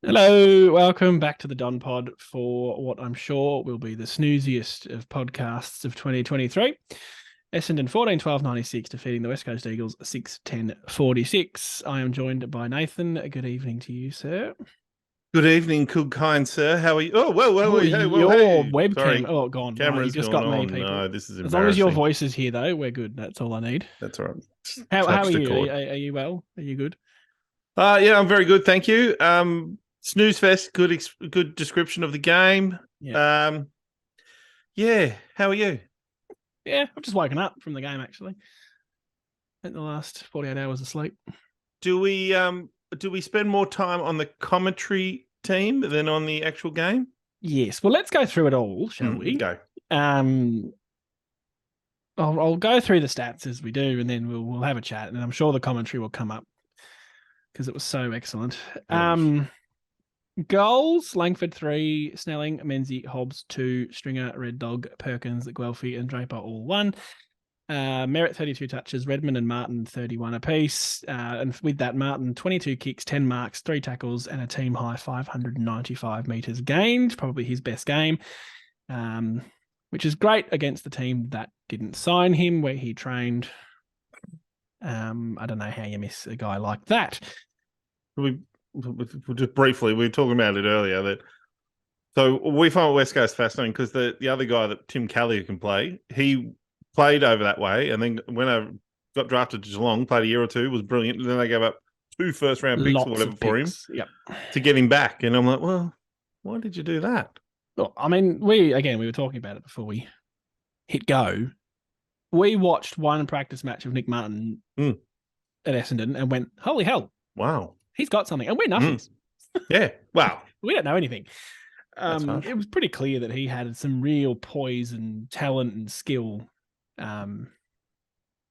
Hello, welcome back to the Don Pod for what I'm sure will be the snooziest of podcasts of 2023. Essendon 14-12-96 defeating the West Coast Eagles 6-10-46. I am joined by Nathan. Good evening to you, sir. Good evening, good kind sir. How are you? Oh, Your hey. webcam. Sorry, Oh, gone. No, you camera's just gone got me, on. people. No, this is As long as your embarrassing. voice is here, though, we're good. That's all I need. That's all right. How are Touched a you? chord. Are you well? Are you good? Yeah, I'm very good, thank you. Snooze fest, good description of the game. Yeah. Yeah. How are you? Yeah, I've just woken up from the game, actually. Spent the last 48 hours asleep. Do we spend more time on the commentary team than on the actual game? Yes. Well, let's go through it all, shall we? Go. I'll go through the stats as we do, and then we'll have a chat, and I'm sure the commentary will come up because it was so excellent. Goals: Langford 3, Snelling, Menzies, Hobbs 2, Stringer, Red Dog, Perkins, Guelphy, and Draper all 1. Merritt 32 touches, Redmond and Martin 31 apiece, and with that, Martin 22 kicks, 10 marks, 3 tackles, and a team high 595 meters gained. Probably his best game. Which is great against the team that didn't sign him, where he trained. I don't know how you miss a guy like that. We just briefly, we were talking about it earlier so we find West Coast fascinating because the other guy that Tim Kelly can play, he played over that way, and then when I got drafted to Geelong, played a year or two, was brilliant, and then they gave up 2 first-round picks or whatever for him to get him back, and I'm like, well, why did you do that? Well, I mean, we were talking about it before we hit go. We watched one practice match of Nick Martin at Essendon and went, holy hell. Wow. He's got something. And we're nothing. Yeah. Wow. We don't know anything. It was pretty clear that he had some real poise and talent and skill and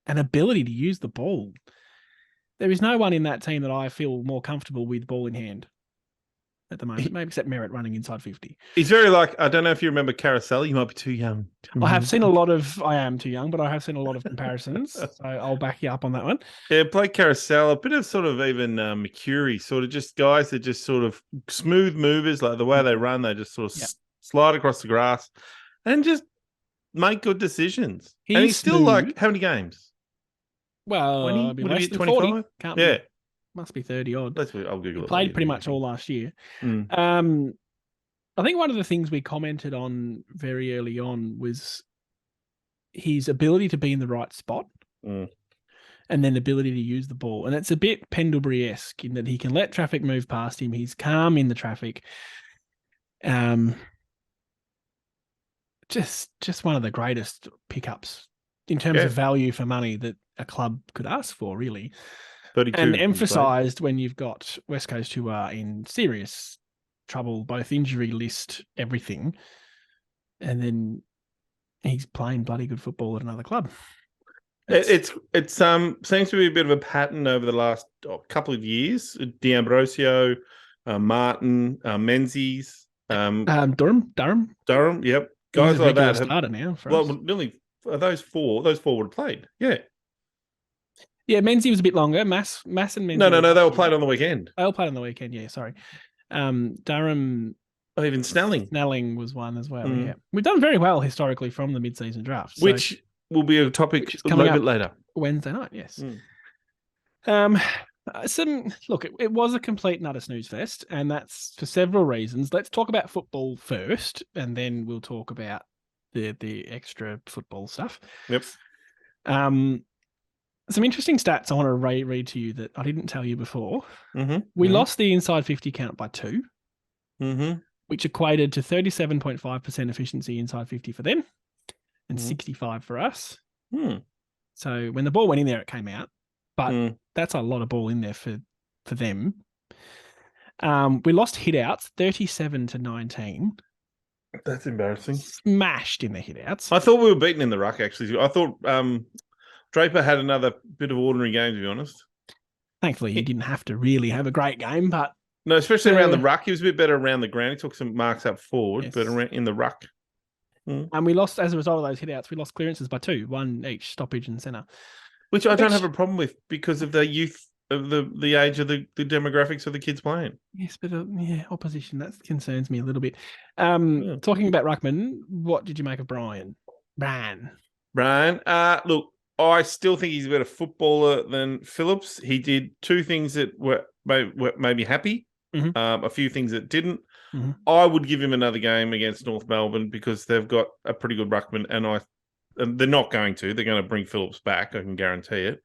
ability to use the ball. There is no one in that team that I feel more comfortable with ball in hand at the moment, maybe except Merritt running inside 50. He's very like, I don't know if you remember Carousel. You might be too young. I have seen a lot of, I am too young, but I have seen a lot of comparisons. So I'll back you up on that one. Yeah, Blake Carousel, a bit of sort of even Mercury, sort of just guys that just sort of smooth movers, like the way they run, they just sort of slide across the grass and just make good decisions. He's still smooth. Like, how many games? Well, 20? Would he be 25? Can't be. Must be 30 odd. I'll Google it. Played pretty much all last year. I think one of the things we commented on very early on was his ability to be in the right spot and then ability to use the ball. And it's a bit Pendlebury-esque in that he can let traffic move past him. He's calm in the traffic. Just one of the greatest pickups in terms of value for money that a club could ask for, really. 32, and emphasised when you've got West Coast who are in serious trouble, both injury list, everything, and then he's playing bloody good football at another club. It seems to be a bit of a pattern over the last couple of years. D'Ambrosio, Martin, Menzies, Durham. Yep, guys like that have started now. Nearly those four would have played. Yeah. Yeah, Menzies was a bit longer. Mass and Menzies. No. They were played on the weekend. They all played on the weekend. Yeah, sorry. Durham. Oh, even Snelling. Snelling was one as well. Yeah, we've done very well historically from the mid-season draft, which will be a topic a little bit later. Wednesday night. Yes. Look, it was a complete and utter snooze fest, and that's for several reasons. Let's talk about football first, and then we'll talk about the extra football stuff. Yep. Some interesting stats I want to read to you that I didn't tell you before. We lost the inside 50 count by 2, which equated to 37.5% efficiency inside 50 for them and 65 for us. So when the ball went in there, it came out, but that's a lot of ball in there for them. We lost hit-outs 37-19. That's embarrassing. Smashed in the hit-outs. I thought we were beaten in the ruck, actually. I thought Draper had another bit of ordinary game, to be honest. Thankfully, he didn't have to really have a great game, but... No, especially around the ruck. He was a bit better around the ground. He took some marks up forward, but in the ruck. And we lost, as a result of those hit-outs, we lost clearances by 2, 1 each, stoppage and centre. Which I don't have a problem with because of the youth of the age of the demographics of the kids playing. Yes, but opposition, that concerns me a little bit. Yeah. Talking about ruckman, what did you make of Brian? Brian, look, I still think he's a better footballer than Phillips. He did two things that made me happy. Mm-hmm. A few things that didn't. Mm-hmm. I would give him another game against North Melbourne because they've got a pretty good ruckman, and they're not going to. They're going to bring Phillips back. I can guarantee it.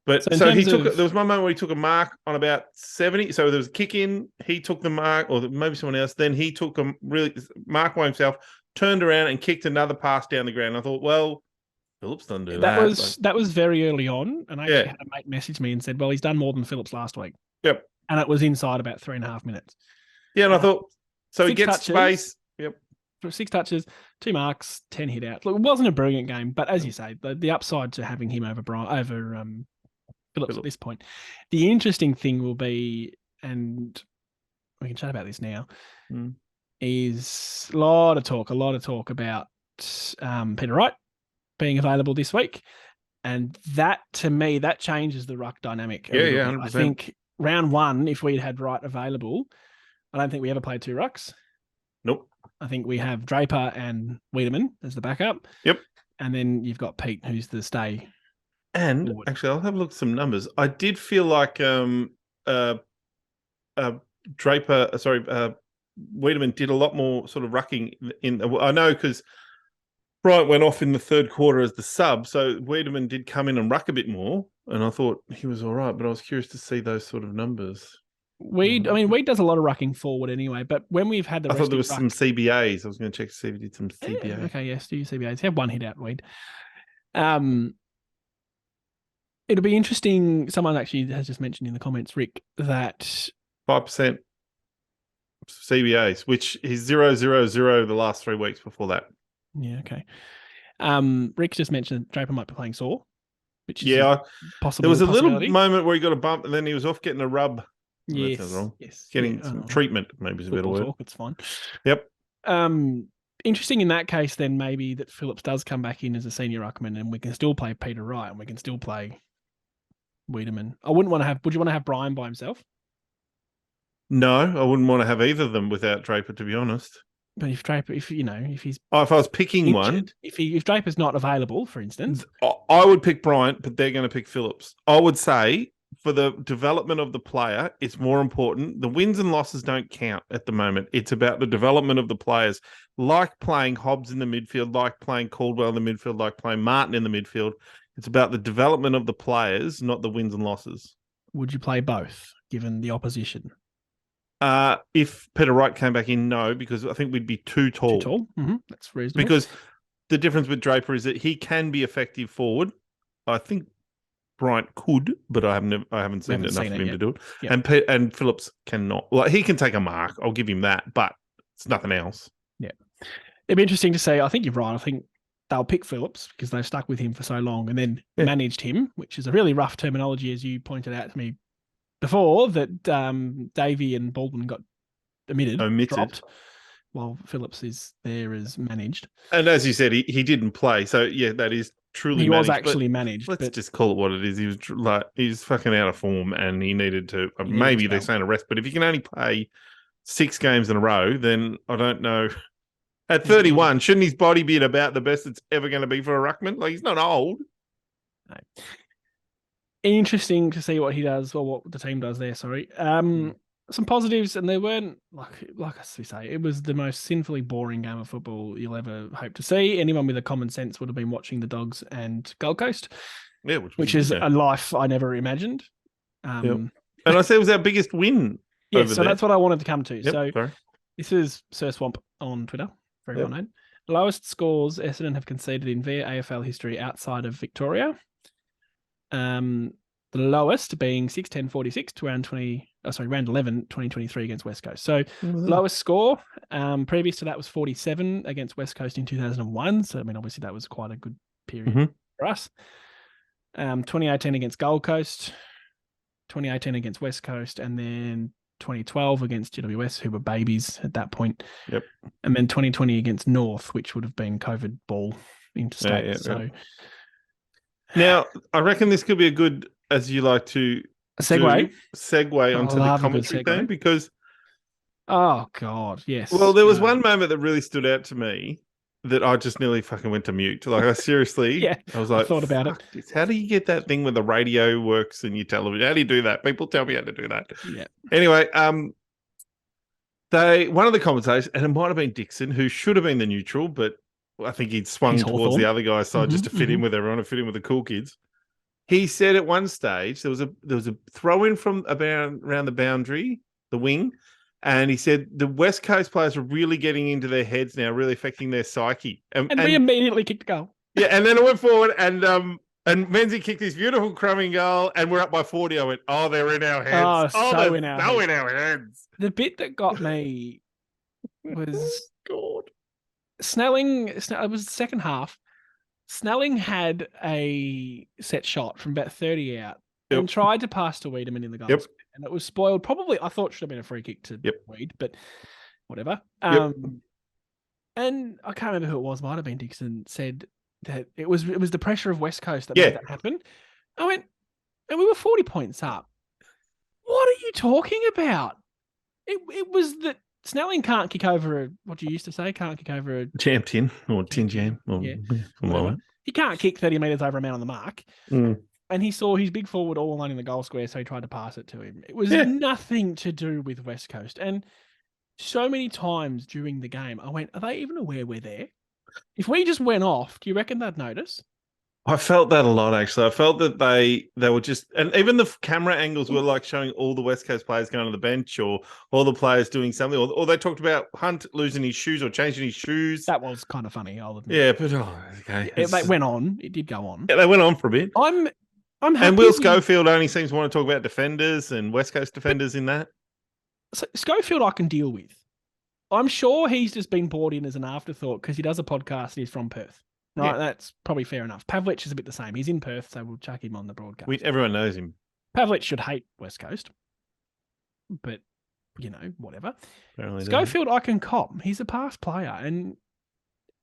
But so he took. There was one moment where he took a mark on about 70. So there was a kick in. He took the mark, or maybe someone else. Then he took a really mark by himself, turned around and kicked another pass down the ground. I thought, well, Phillips doesn't do that. That was very early on, and I actually had a mate message me and said, "Well, he's done more than Phillips last week." Yep, and it was inside about 3.5 minutes. Yeah, and I thought so. He gets touches, space. Yep, 6 touches, 2 marks, 10 hit outs. Look, it wasn't a brilliant game, but as you say, the upside to having him over Phillips at this point. The interesting thing will be, and we can chat about this now, is a lot of talk about Peter Wright being available this week. And that, to me, that changes the ruck dynamic. Yeah, 100%. I think round one, if we'd had Wright available, I don't think we ever played 2 rucks. Nope. I think we have Draper and Wiedemann as the backup. Yep. And then you've got Pete, who's the stay. And actually, I'll have a look at some numbers. I did feel like Draper, Wiedemann did a lot more sort of rucking I know because Bryant went off in the third quarter as the sub, so Wiedemann did come in and ruck a bit more, and I thought he was all right, but I was curious to see those sort of numbers. Weed does a lot of rucking forward anyway, but when we've had I thought there was some CBAs. I was going to check to see if he did some CBAs. Yeah, okay, yes, do CBAs. Have one hit out, Weed. It'll be interesting. Someone actually has just mentioned in the comments, Rick, that 5% CBAs, which is 0-0-0 the last 3 weeks before that. Yeah, okay. Rick just mentioned Draper might be playing sore, which is possible. There was a little moment where he got a bump and then he was off getting a rub. Yes, that sounds wrong. Yes, getting some treatment, maybe is a better word. It's fine. Yep. Interesting in that case, then maybe that Phillips does come back in as a senior ruckman, and we can still play Peter Wright, and we can still play Wiedemann. Would you want to have Brian by himself? No, I wouldn't want to have either of them without Draper, to be honest. But if he's if I was picking injured, one, if Draper's not available, for instance, I would pick Bryant, but they're going to pick Phillips. I would say for the development of the player, it's more important. The wins and losses don't count at the moment. It's about the development of the players, like playing Hobbs in the midfield, like playing Caldwell in the midfield, like playing Martin in the midfield. It's about the development of the players, not the wins and losses. Would you play both, given the opposition? If Peter Wright came back in, no, because I think we'd be too tall. Too tall? Mm-hmm. That's reasonable. Because the difference with Draper is that he can be effective forward. I think Bryant could, but I haven't seen enough of him to do it. Yep. And Phillips cannot. Like, he can take a mark. I'll give him that, but it's nothing else. Yeah. It'd be interesting to see. I think you're right. I think they'll pick Phillips because they've stuck with him for so long and then managed him, which is a really rough terminology, as you pointed out to me before, that Davey and Baldwin got omitted, dropped, while Phillips is there as managed. And as you said, he didn't play. So, yeah, that is truly he managed. Was actually managed. Let's just call it what it is. He's fucking out of form and he needed to, maybe they're saying a rest, but if you can only play 6 games in a row, then I don't know. At 31, shouldn't his body be at about the best it's ever going to be for a ruckman? Like, he's not old. No. Interesting to see what he does, or what the team does there, sorry. Some positives, and they weren't, like we say, it was the most sinfully boring game of football you'll ever hope to see. Anyone with a common sense would have been watching the Dogs and Gold Coast, which is a life I never imagined. And I said it was our biggest win. Yeah, so that's what I wanted to come to. Yep, so sorry. This is Sir Swamp on Twitter, very well known. The lowest scores Essendon have conceded in their AFL history outside of Victoria. The lowest being 6-10-46 to round 11, 2023 against West Coast. So lowest score, previous to that was 47 against West Coast in 2001. So, I mean, obviously that was quite a good period for us. 2018 against Gold Coast, 2018 against West Coast, and then 2012 against GWS, who were babies at that point. Yep. And then 2020 against North, which would have been COVID ball interstate. Now, I reckon this could be a good, as you like to A segue. segue I onto the love a good commentary thing segue. because, Oh God, yes. well, there was one moment that really stood out to me that I just nearly fucking went to mute. Like, I seriously, Yeah, I was I like, thought about it. fuck this. How do you get that thing where the radio works in your television? How do you do that? People tell me how to do that. Yeah. Anyway, one of the commentators, and it might have been Dixon, who should have been the neutral, but I think he'd swung He's towards the Hawthorn. other guy's side just to fit in with everyone and fit in with the cool kids. He said at one stage there was a throw in from around the boundary, the wing, and he said the West Coast players are really getting into their heads now, really affecting their psyche. And we immediately kicked a goal. Yeah, and then it went forward, and Menzies kicked this beautiful crumbing goal, and we're up by 40. I went, oh, they're in our heads. Oh, so in our heads. in our heads. The bit that got me was God. Snelling. It was the second half. Snelling had a set shot from about 30 out and tried to pass to Wiedemann in the goal. And it was spoiled. Probably, I thought it should have been a free kick to Weed, but whatever. And I can't remember who it was. Might have been Dixon. Said that it was the pressure of West Coast that made that happen. I went, and we were 40 points up. What are you talking about? It was that Snelling can't kick over what you used to say, can't kick over a jam tin or tin jam. Or, he can't kick 30 metres over a man on the mark. And he saw his big forward all alone in the goal square, so he tried to pass it to him. It was nothing to do with West Coast. And so many times during the game, I went, are they even aware we're there? If we just went off, do you reckon they'd notice? I felt that a lot, actually. I felt that they were just, and even the camera angles were like showing all the West Coast players going to the bench or all the players doing something, or they talked about Hunt losing his shoes or changing his shoes. That was kind of funny, I'll admit. Yeah, but okay. It went on. It did go on. Yeah, they went on for a bit. I'm happy. And Will Schofield only seems to want to talk about defenders and West Coast defenders in that. So Schofield I can deal with. I'm sure he's just been brought in as an afterthought because he does a podcast and he's from Perth. Right, that's probably fair enough. Pavlich is a bit the same. He's in Perth, so we'll chuck him on the broadcast. Everyone knows him. Pavlich should hate West Coast, but, whatever. Schofield, I can cop. He's a past player, and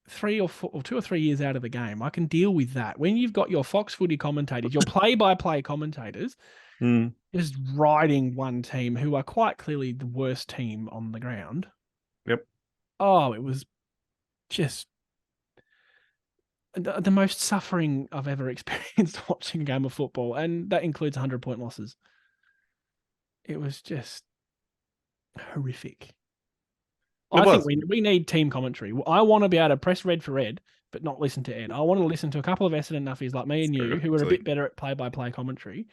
2 or 3 years out of the game, I can deal with that. When you've got your Fox Footy commentators, your play-by-play commentators, just riding one team who are quite clearly the worst team on the ground. Yep. Oh, it was just the most suffering I've ever experienced watching a game of football, and that includes 100-point losses. It was just horrific. I think we need team commentary. I want to be able to press red for Ed, but not listen to Ed. I want to listen to a couple of Essendon nuffies like me and you who are a bit better at play-by-play commentary,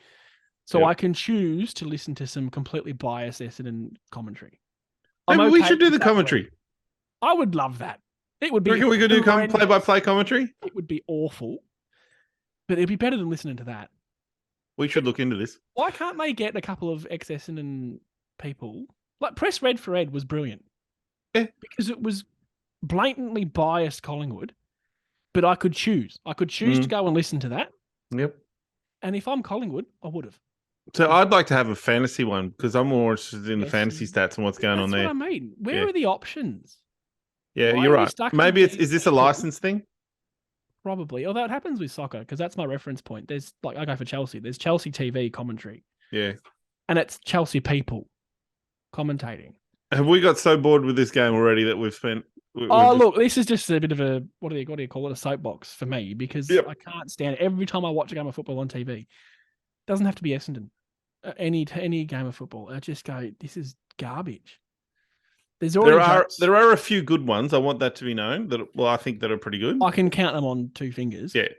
so I can choose to listen to some completely biased Essendon commentary. Maybe we should do the commentary. I would love that. It would be. We could do play-by-play commentary. It would be awful, but it'd be better than listening to that. We should look into this. Why can't they get a couple of ex-Essendon people? Like Press Red for Ed was brilliant. Yeah, because it was blatantly biased Collingwood, but I could choose. I could choose to go and listen to that. Yep. And if I'm Collingwood, I would have. So I'd like to have a fantasy one because I'm more interested in the fantasy stats and what's going on there. That's what I mean. Where are the options? Yeah, you're right. Maybe is this a license thing? Probably. Although it happens with soccer because that's my reference point. There's I go for Chelsea. There's Chelsea TV commentary. Yeah. And it's Chelsea people commentating. Have we got so bored with this game already that we've spent? Look, this is just a bit of a what do you call it? A soapbox for me because I can't stand it. Every time I watch a game of football on TV, it doesn't have to be Essendon. Any game of football, I just go, this is garbage. There are a few good ones. I want that to be known. I think that are pretty good. I can count them on 2 fingers. Yeah,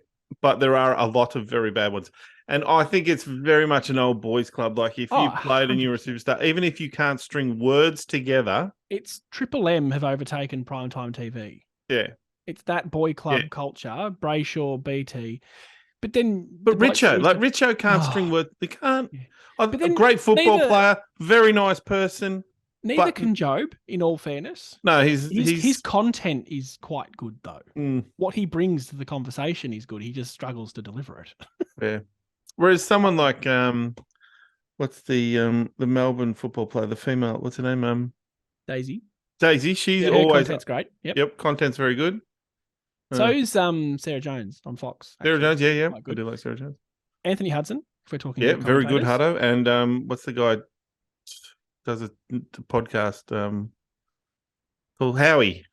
but there are a lot of very bad ones. And I think it's very much an old boys club. Like if you played and you're a superstar, even if you can't string words together. It's Triple M have overtaken primetime TV. Yeah. It's that boy club culture, Brayshaw, BT. But Richo can't string words. They can't. Yeah. A great football player, very nice person. Neither can Job, in all fairness. No, his content is quite good, though. What he brings to the conversation is good. He just struggles to deliver it. Yeah. Whereas someone like what's the Melbourne football player, the female, what's her name? Daisy. She's always content's great. Yep, content's very good. So is Sarah Jones on Fox. Sarah Jones, yeah. I do like Sarah Jones. Anthony Hudson, if we're talking Yeah, about very good, commentators. Hutto. And what's the guy does a podcast? Called Howie.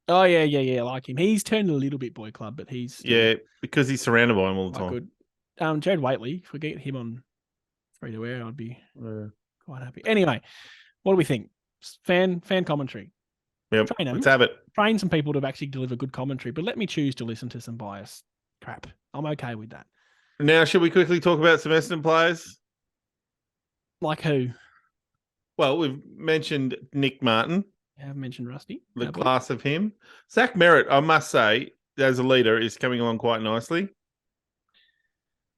Oh yeah. I like him. He's turned a little bit boy club, but he's still Yeah, because he's surrounded by him all the quite time. good. Jared Waitley, if we get him on free to air, I'd be quite happy. Anyway, what do we think? Fan commentary. Yep, Train them. let's have it. Train some people to actually deliver good commentary, but let me choose to listen to some biased crap. I'm okay with that. Now, should we quickly talk about some Essendon players? Like who? Well, we've mentioned Nick Martin. I haven't mentioned Rusty. The class of him. Zach Merritt, I must say, as a leader, is coming along quite nicely.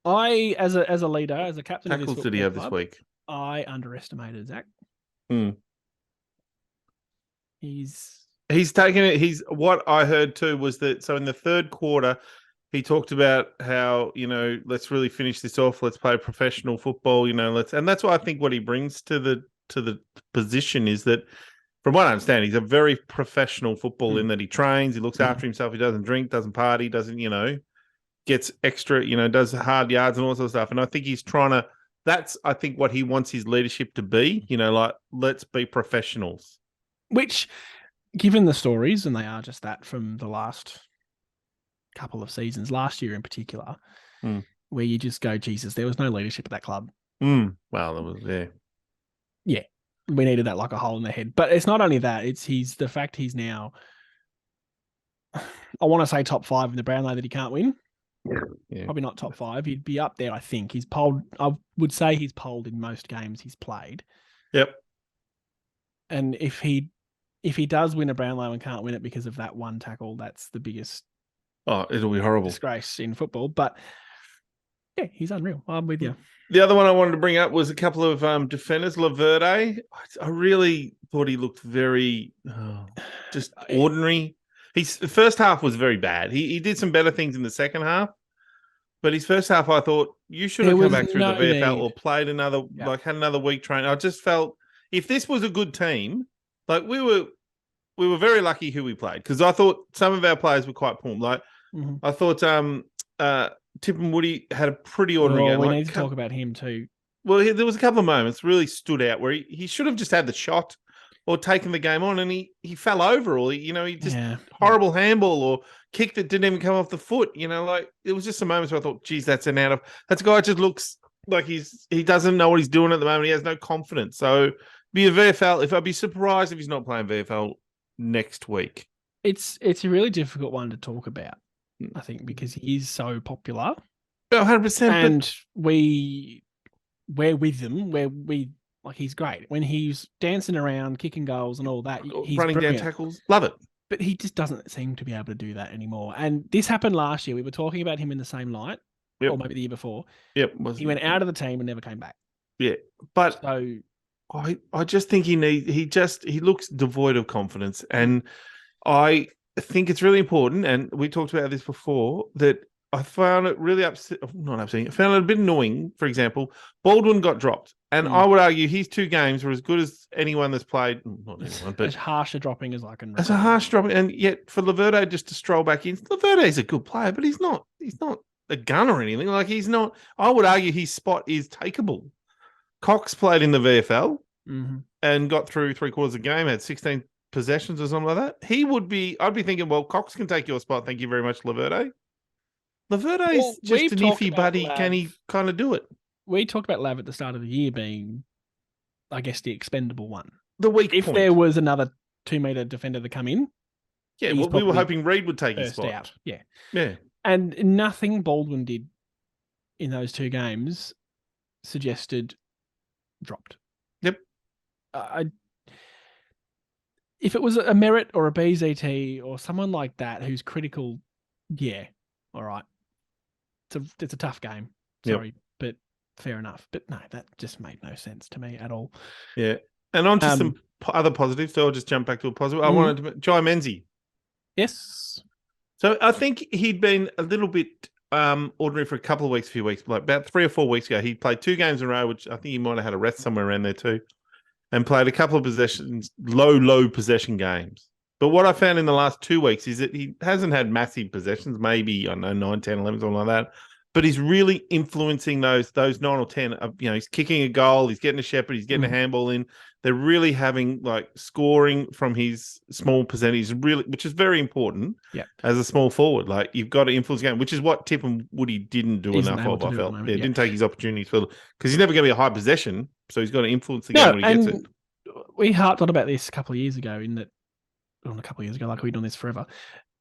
As a leader, as a captain of this Tackles did he football have club, this week? I underestimated Zach. He's taken it. What I heard too was that so in the third quarter, he talked about how, let's really finish this off. Let's play professional football, and that's what I think what he brings to the position is that, from what I understand, he's a very professional football in that he trains, he looks after himself, he doesn't drink, doesn't party, doesn't, gets extra, does hard yards and all sorts of stuff. And I think he's trying to, that's, I think, what he wants his leadership to be, like, let's be professionals. Which, given the stories, and they are just that from the last couple of seasons, last year in particular, where you just go, Jesus, there was no leadership at that club. Well, there was, Yeah, we needed that like a hole in the head. But it's not only that, it's the fact he's now, I want to say top 5 in the Brownlow that he can't win. Yeah. Probably not top 5. He'd be up there, I think. I would say he's polled in most games he's played. Yep. And if he does win a Brownlow and can't win it because of that one tackle, that's the biggest it'll be horrible disgrace in football. But yeah, he's unreal. I'm with you. The other one I wanted to bring up was a couple of defenders. Laverde, I really thought he looked very just ordinary. The first half was very bad. He did some better things in the second half, but his first half, I thought you should have come back through the VFL or played another, had another week training. I just felt if this was a good team, like we were very lucky who we played because I thought some of our players were quite poor. Like I thought Tip and Woody had a pretty ordinary game. We need to talk about him too. Well, there was a couple of moments really stood out where he should have just had the shot or taken the game on, and he fell over, or he just horrible handball or kick that didn't even come off the foot. Like it was just some moments where I thought, geez, that's a guy who just looks like he doesn't know what he's doing at the moment. He has no confidence. So be a VFL. I'd be surprised if he's not playing VFL next week. It's a really difficult one to talk about, I think, because he is so popular. 100%. And we're with him. He's great. When he's dancing around, kicking goals and all that, he's running brilliant. down tackles. Love it. But he just doesn't seem to be able to do that anymore. And this happened last year. We were talking about him in the same light, or maybe the year before. Yep. He went out of the team and never came back. Yeah. But so I just think he looks devoid of confidence. And I think it's really important, and we talked about this before, that I found it really not upsetting. I found it a bit annoying. For example, Baldwin got dropped. And I would argue his 2 games were as good as anyone that's played. Not anyone, but as harsh a dropping as I can remember. As a harsh dropping. And yet for Laverde just to stroll back in, Laverde's a good player, but he's not a gun or anything. Like he's not, I would argue his spot is takeable. Cox played in the VFL and got through 3/4 of the game, had 16 possessions or something like that. I'd be thinking, well, Cox can take your spot. Thank you very much, Laverde. Laverde's just an iffy buddy. Can he kind of do it? We talked about Lav at the start of the year being, I guess, the expendable one. The weak point. If there was another 2-meter defender to come in. Yeah, well, we were hoping Reid would take his spot. Out. Yeah. Yeah. And nothing Baldwin did in those 2 games suggested dropped. Yep. If it was a Merritt or a BZT or someone like that who's critical, yeah, all right. It's a tough game. Sorry, but fair enough. But no, that just made no sense to me at all. Yeah. And on to some other positives. So I'll just jump back to a positive. I wanted to Jai Menzies. Yes. So I think he'd been a little bit ordinary for a few weeks, like about 3 or 4 weeks ago. He played 2 games in a row, which I think he might have had a rest somewhere around there too, and played a couple of possessions, low possession games. But what I found in the last 2 weeks is that he hasn't had massive possessions, maybe, I don't know, 9, 10, 11, something like that. but he's really influencing those 9 or 10. He's kicking a goal, he's getting a shepherd, he's getting a handball in. They're really having like scoring from his small percentage, really, which is very important. Yeah, as a small forward, like you've got to influence the game, which is what Tip and Woody didn't do isn't enough able of. to I do at the felt, moment, yeah. didn't take his opportunities because he's never going to be a high possession, so he's got to influence the game when he gets it. We harped on about this a couple of years ago, like we've done this forever.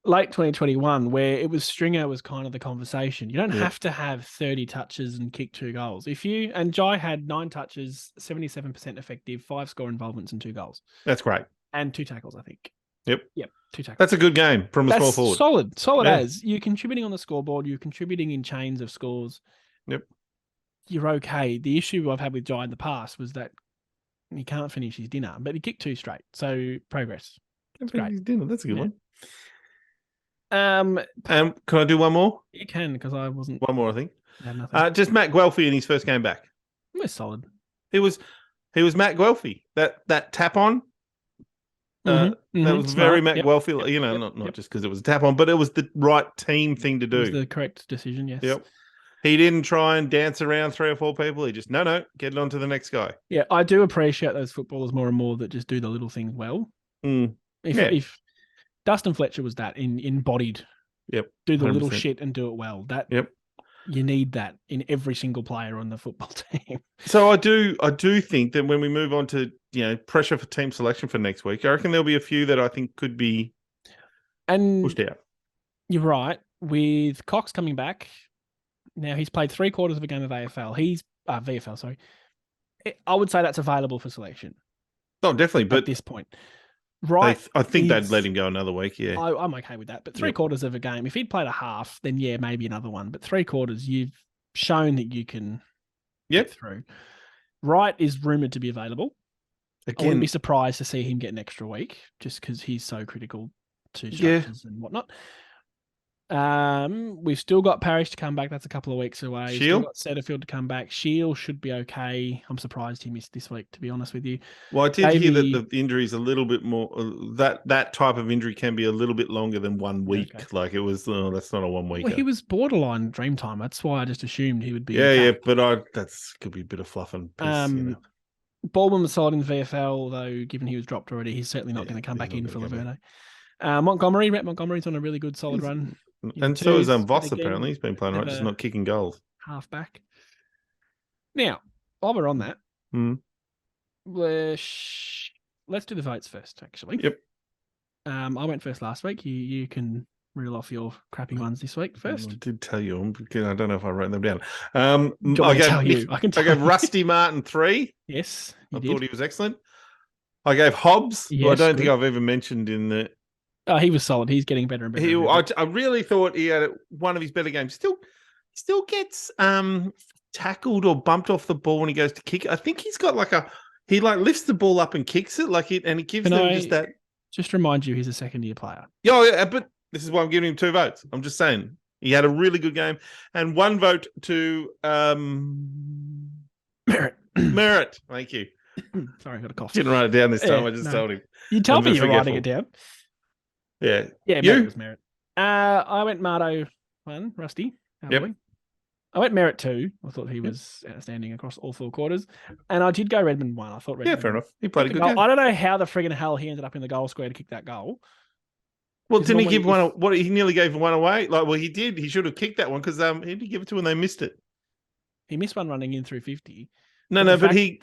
Late 2021, where it was Stringer was kind of the conversation. You don't have to have 30 touches and kick 2 goals. And Jai had 9 touches, 77% effective, 5 score involvements and 2 goals. That's great. And 2 tackles, I think. Yep. 2 tackles. That's a good game from a small forward. Solid as. You're contributing on the scoreboard. You're contributing in chains of scores. Yep. You're okay. The issue I've had with Jai in the past was that he can't finish his dinner, but he kicked 2 straight. So progress. That's great. His dinner. That's a good one. Can I do one more? You can, because I wasn't. One more, I think. I had nothing. Just Matt Guelphy in his first game back. It was solid. He was Matt Guelphy. That tap on. That was very Matt Guelphy. Not just because it was a tap on, but it was the right team thing to do. It was the correct decision. Yes. Yep. He didn't try and dance around 3 or 4 people. He just no, get it on to the next guy. Yeah, I do appreciate those footballers more and more that just do the little things well. If Dustin Fletcher was that embodied, do the 100%. Little shit and do it well. You need that in every single player on the football team. So I do think that when we move on to pressure for team selection for next week, I reckon there'll be a few that I think could be pushed out. You're right. With Cox coming back, now he's played 3/4 of a game of AFL. He's VFL, sorry. I would say that's available for selection. Oh, definitely. But at this point. Right. I think they'd let him go another week, yeah. I'm okay with that. But 3/4 of a game, if he'd played a half, then maybe another one. But 3/4, you've shown that you can get through. Wright is rumoured to be available. Again, I wouldn't be surprised to see him get an extra week just because he's so critical to structures and whatnot. We've still got Parrish to come back. That's a couple of weeks away. Still got Setterfield to come back. Shield should be okay. I'm surprised he missed this week, to be honest with you. Well, I did hear that the injury is a little bit more. That type of injury can be a little bit longer than 1 week. Okay. Like it was. That's not a 1 week. Well, he was borderline dream time. That's why I just assumed he would be. Yeah, but that's could be a bit of fluff and piss. Baldwin was solid in VFL, though. Given he was dropped already, he's certainly not going to come back in for Laverne. Montgomery's on a really good solid run. And so is Voss, apparently. He's been playing right, just not kicking goals. Half back. Now, while we're on that, let's do the votes first, actually. Yep. I went first last week. You can reel off your crappy ones this week first. I did tell you. I don't know if I wrote them down. I gave Rusty Martin 3. Yes, I thought he was excellent. I gave Hobbs, who I don't think I've ever mentioned in the... Oh, he was solid. He's getting better and better. I really thought he had one of his better games. Still gets tackled or bumped off the ball when he goes to kick it. I think he's got he lifts the ball up and kicks it and he gives them just that. Just remind you, he's a second-year player. Yeah, but this is why I'm giving him 2 votes. I'm just saying he had a really good game, and 1 vote to Merritt. Thank you. Sorry, I got a cough. Didn't write it down this time. I just told him. You told me you were writing it down. Yeah. Yeah, Merritt was Merritt. I went Marto 1, Rusty. Yep. I went Merritt 2. I thought he was outstanding across all 4 quarters. And I did go Redmond 1. I thought Redmond. Yeah, fair enough. He played a good game. I don't know how the friggin' hell he ended up in the goal square to kick that goal. Well, didn't he give one? He nearly gave one away. He did. He should have kicked that one because he didn't give it to when they missed it. He missed one running in through 50. But he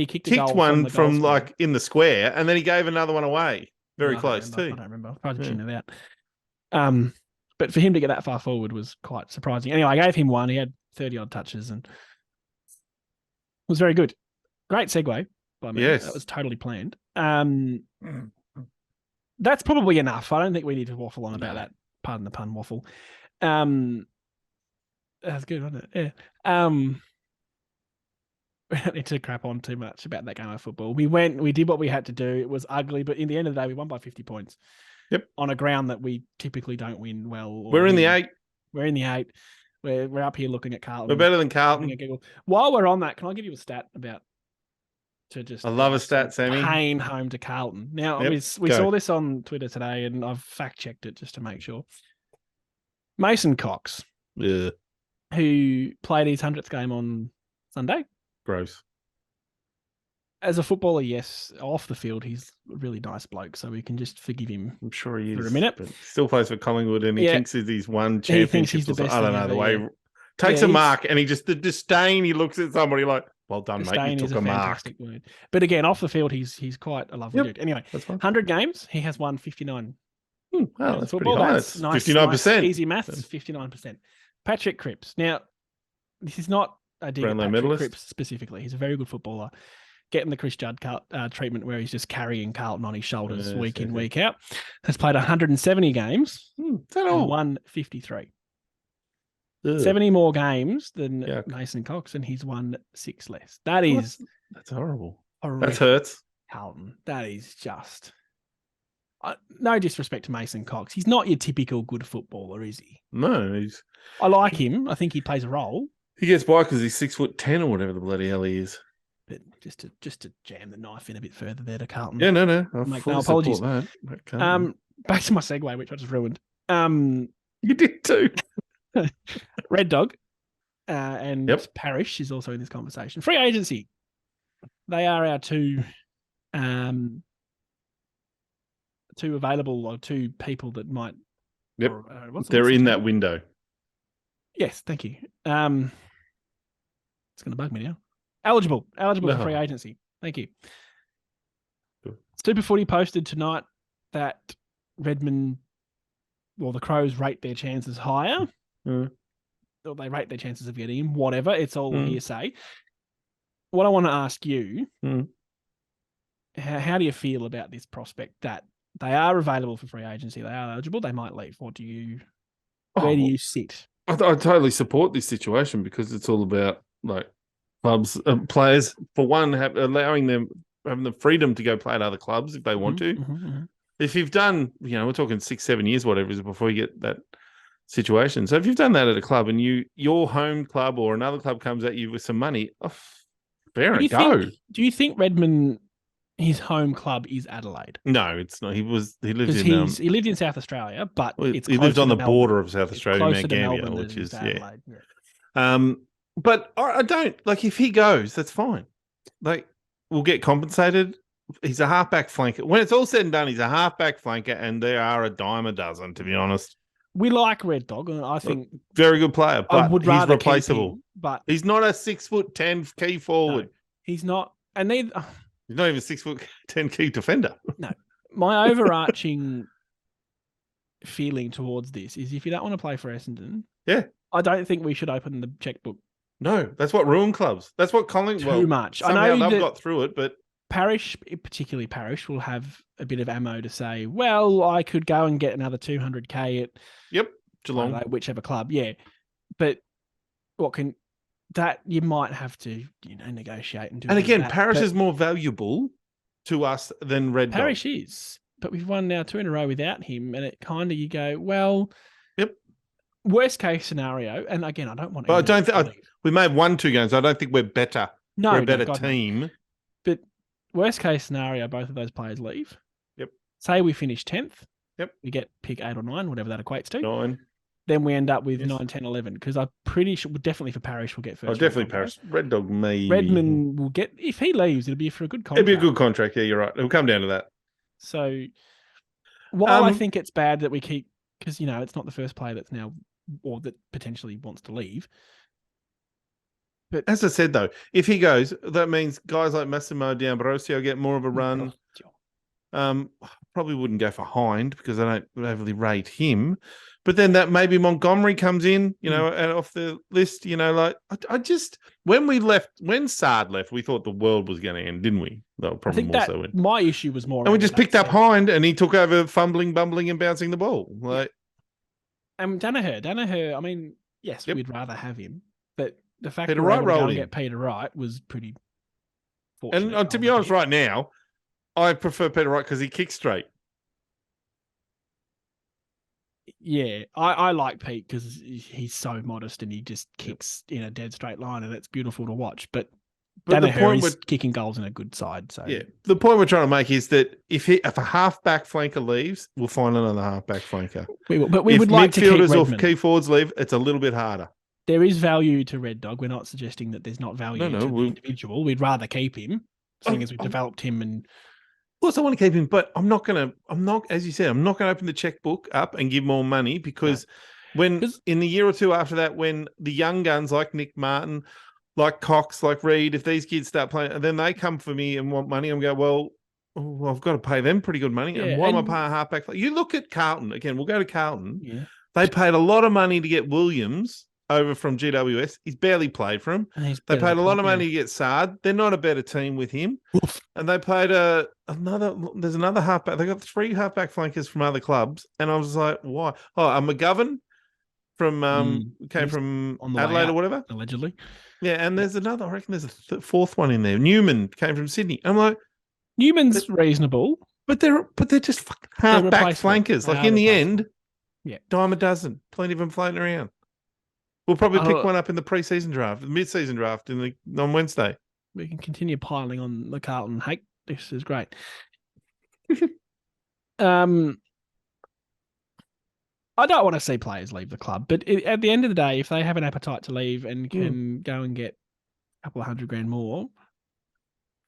kicked a goal one from in the square, and then he gave another one away. Very close too. I don't remember. I probably tuned it out. But for him to get that far forward was quite surprising. Anyway, I gave him 1. He had 30 odd touches and was very good. Great segue by me. Yes, that was totally planned. That's probably enough. I don't think we need to waffle on about that. Pardon the pun, waffle. That's good, wasn't it? Yeah. We don't need to crap on too much about that game of football. We did what we had to do. It was ugly, but in the end of the day, we won by 50 points. Yep. On a ground that we typically don't win well. We're in the 8. We're in the 8. We're up here looking at Carlton. We're better than Carlton. While we're on that, can I give you a stat about I love a stat, Sammy. Pain home to Carlton. Now, we saw this on Twitter today, and I've fact-checked it just to make sure. Mason Cox. Yeah. who played his 100th game on Sunday. Gross. As a footballer, yes. Off the field, he's a really nice bloke, so we can just forgive him. I'm sure he is. For a minute. But he still plays for Collingwood, and he thinks he's won championships. He thinks he's the best. I don't know the way. Yeah. Takes a mark, and the disdain. He looks at somebody like, "Well done, mate. You took a mark." Word. But again, off the field, he's quite a lovely dude. Anyway, that's fine. 100 games, he has won 59. Wow, that's pretty high. That's nice, 59%. Nice, easy maths, 59%. Patrick Cripps. Now, this is not a dig at Patrick Cripps specifically. He's a very good footballer. Getting the Chris Judd treatment where he's just carrying Carlton on his shoulders week in, week out. Has played 170 games and won 53. 70 more games than Mason Cox, and he's won 6 less. That's horrible. That hurts. Carlton. That is just... no disrespect to Mason Cox. He's not your typical good footballer, is he? No. I like him. I think he plays a role. He gets by because he's 6'10" or whatever the bloody hell he is. But just to jam the knife in a bit further there to Carlton. Yeah, no. Make no apologies. Back to my segue, which I just ruined. You did too. Red Dog and Parrish is also in this conversation. Free agency. They are our two available or two people that might. Yep. They're in that window. Yes, thank you. It's going to bug me now. Eligible for free agency. Thank you. Good. Super Footy posted tonight that Redmond, well, the Crows rate their chances higher. Or they rate their chances of getting him, whatever. It's all hearsay. What I want to ask you, how do you feel about this prospect that they are available for free agency? They are eligible. They might leave. Where do you sit? I totally support this situation because it's all about clubs, players, for one, allowing them, having the freedom to go play at other clubs if they want to. If you've done, we're talking 6-7 years, whatever it is, before you get that situation. So if you've done that at a club and your home club or another club comes at you with some money, fair and go. Do you think Redmond, his home club is Adelaide? No, it's not. He lived in South Australia, but he lives on the border of South Australia, Mount Gambier, which is Adelaide. But I don't if he goes, that's fine. We'll get compensated. He's a halfback flanker. When it's all said and done, he's a halfback flanker, and there are a dime a dozen, to be honest. We like Red Dog, and I think very good player, but he's replaceable. Him, but he's not a 6'10" key forward. No, he's not, and he's not even 6'10" key defender. No, my overarching feeling towards this is if you don't want to play for Essendon, I don't think we should open the checkbook. No, that's what ruined clubs. That's what Too much. I know they've got through it, but Parrish, particularly Parrish, will have a bit of ammo to say, well, I could go and get another 200K at Geelong, whichever club. Yeah, but you might have to negotiate and do. And again, Parrish is more valuable to us than Red Dog. Parrish is, but we've won now 2 in a row without him, and it kind of you go, well, worst case scenario, and again, I don't want. But I don't think we may have won 2 games. I don't think we're better. No, we're a better team. No. But worst case scenario, both of those players leave. Yep. Say we finish 10th. Yep. We get pick 8 or 9, whatever that equates to. 9. Then we end up with 9, 10, 11. Because I'm pretty sure, definitely for Parrish, we'll get first. Definitely Parrish. Red Dog may. Redmond will get, if he leaves, it'll be for a good contract. It'll be a good contract. Yeah, you're right. It'll come down to that. So while I think it's bad that we keep, because, it's not the first player that's now, or that potentially wants to leave. But as I said, though, if he goes, that means guys like Massimo D'Ambrosio get more of a run. Probably wouldn't go for Hind because I don't overly rate him. But then that maybe Montgomery comes in, and off the list, I just, when Sard left, we thought the world was going to end, didn't we? No, probably more so. My issue was more. And we just picked up Hind and he took over fumbling, bumbling and bouncing the ball. Danaher, I mean, yes, we'd rather have him, but the fact Peter that Wright we rolled to in. get Peter Wright was pretty fortunate. And to be honest, right now, I prefer Peter Wright because he kicks straight. Yeah, I like Pete because he's so modest and he just kicks in a dead straight line, and it's beautiful to watch. But Danaher is kicking goals in a good side. So the point we're trying to make is that if a half-back flanker leaves, we'll find another half-back flanker. We will, but we would like to keep midfielders Redmond. or key forwards leave, it's a little bit harder. there is value to Red Dog. We're not suggesting that there's not value to the individual. We'd rather keep him, seeing as we've developed him. And of course, I want to keep him, but I'm not, as you said, I'm not going to open the checkbook up and give more money because when in the year or two after that, when the young guns like Nick Martin, like Cox, like Reed, if these kids start playing, and then they come for me and want money, I'm going, well, I've got to pay them pretty good money. And why am I paying a halfback? You look at Carlton again. We'll go to Carlton. Yeah, they paid a lot of money to get Williams over from GWS. He's barely played for him. They paid a lot of money to get Sard. They're not a better team with him. Oof. And they paid there's another halfback. They got 3 halfback flankers from other clubs. And I was like, why? Oh, McGovern from came from Adelaide or whatever. Allegedly. Yeah, and there's another, I reckon there's a fourth one in there. Newman came from Sydney. I'm like, Newman's reasonable. But they're just fucking halfback flankers. Like in the end, dime a dozen. Plenty of them floating around. We'll probably pick one up in the pre-season draft, the mid-season draft on Wednesday. We can continue piling on the Carlton hate. This is great. I don't want to see players leave the club, but at the end of the day, if they have an appetite to leave and can go and get a couple of $100,000 more,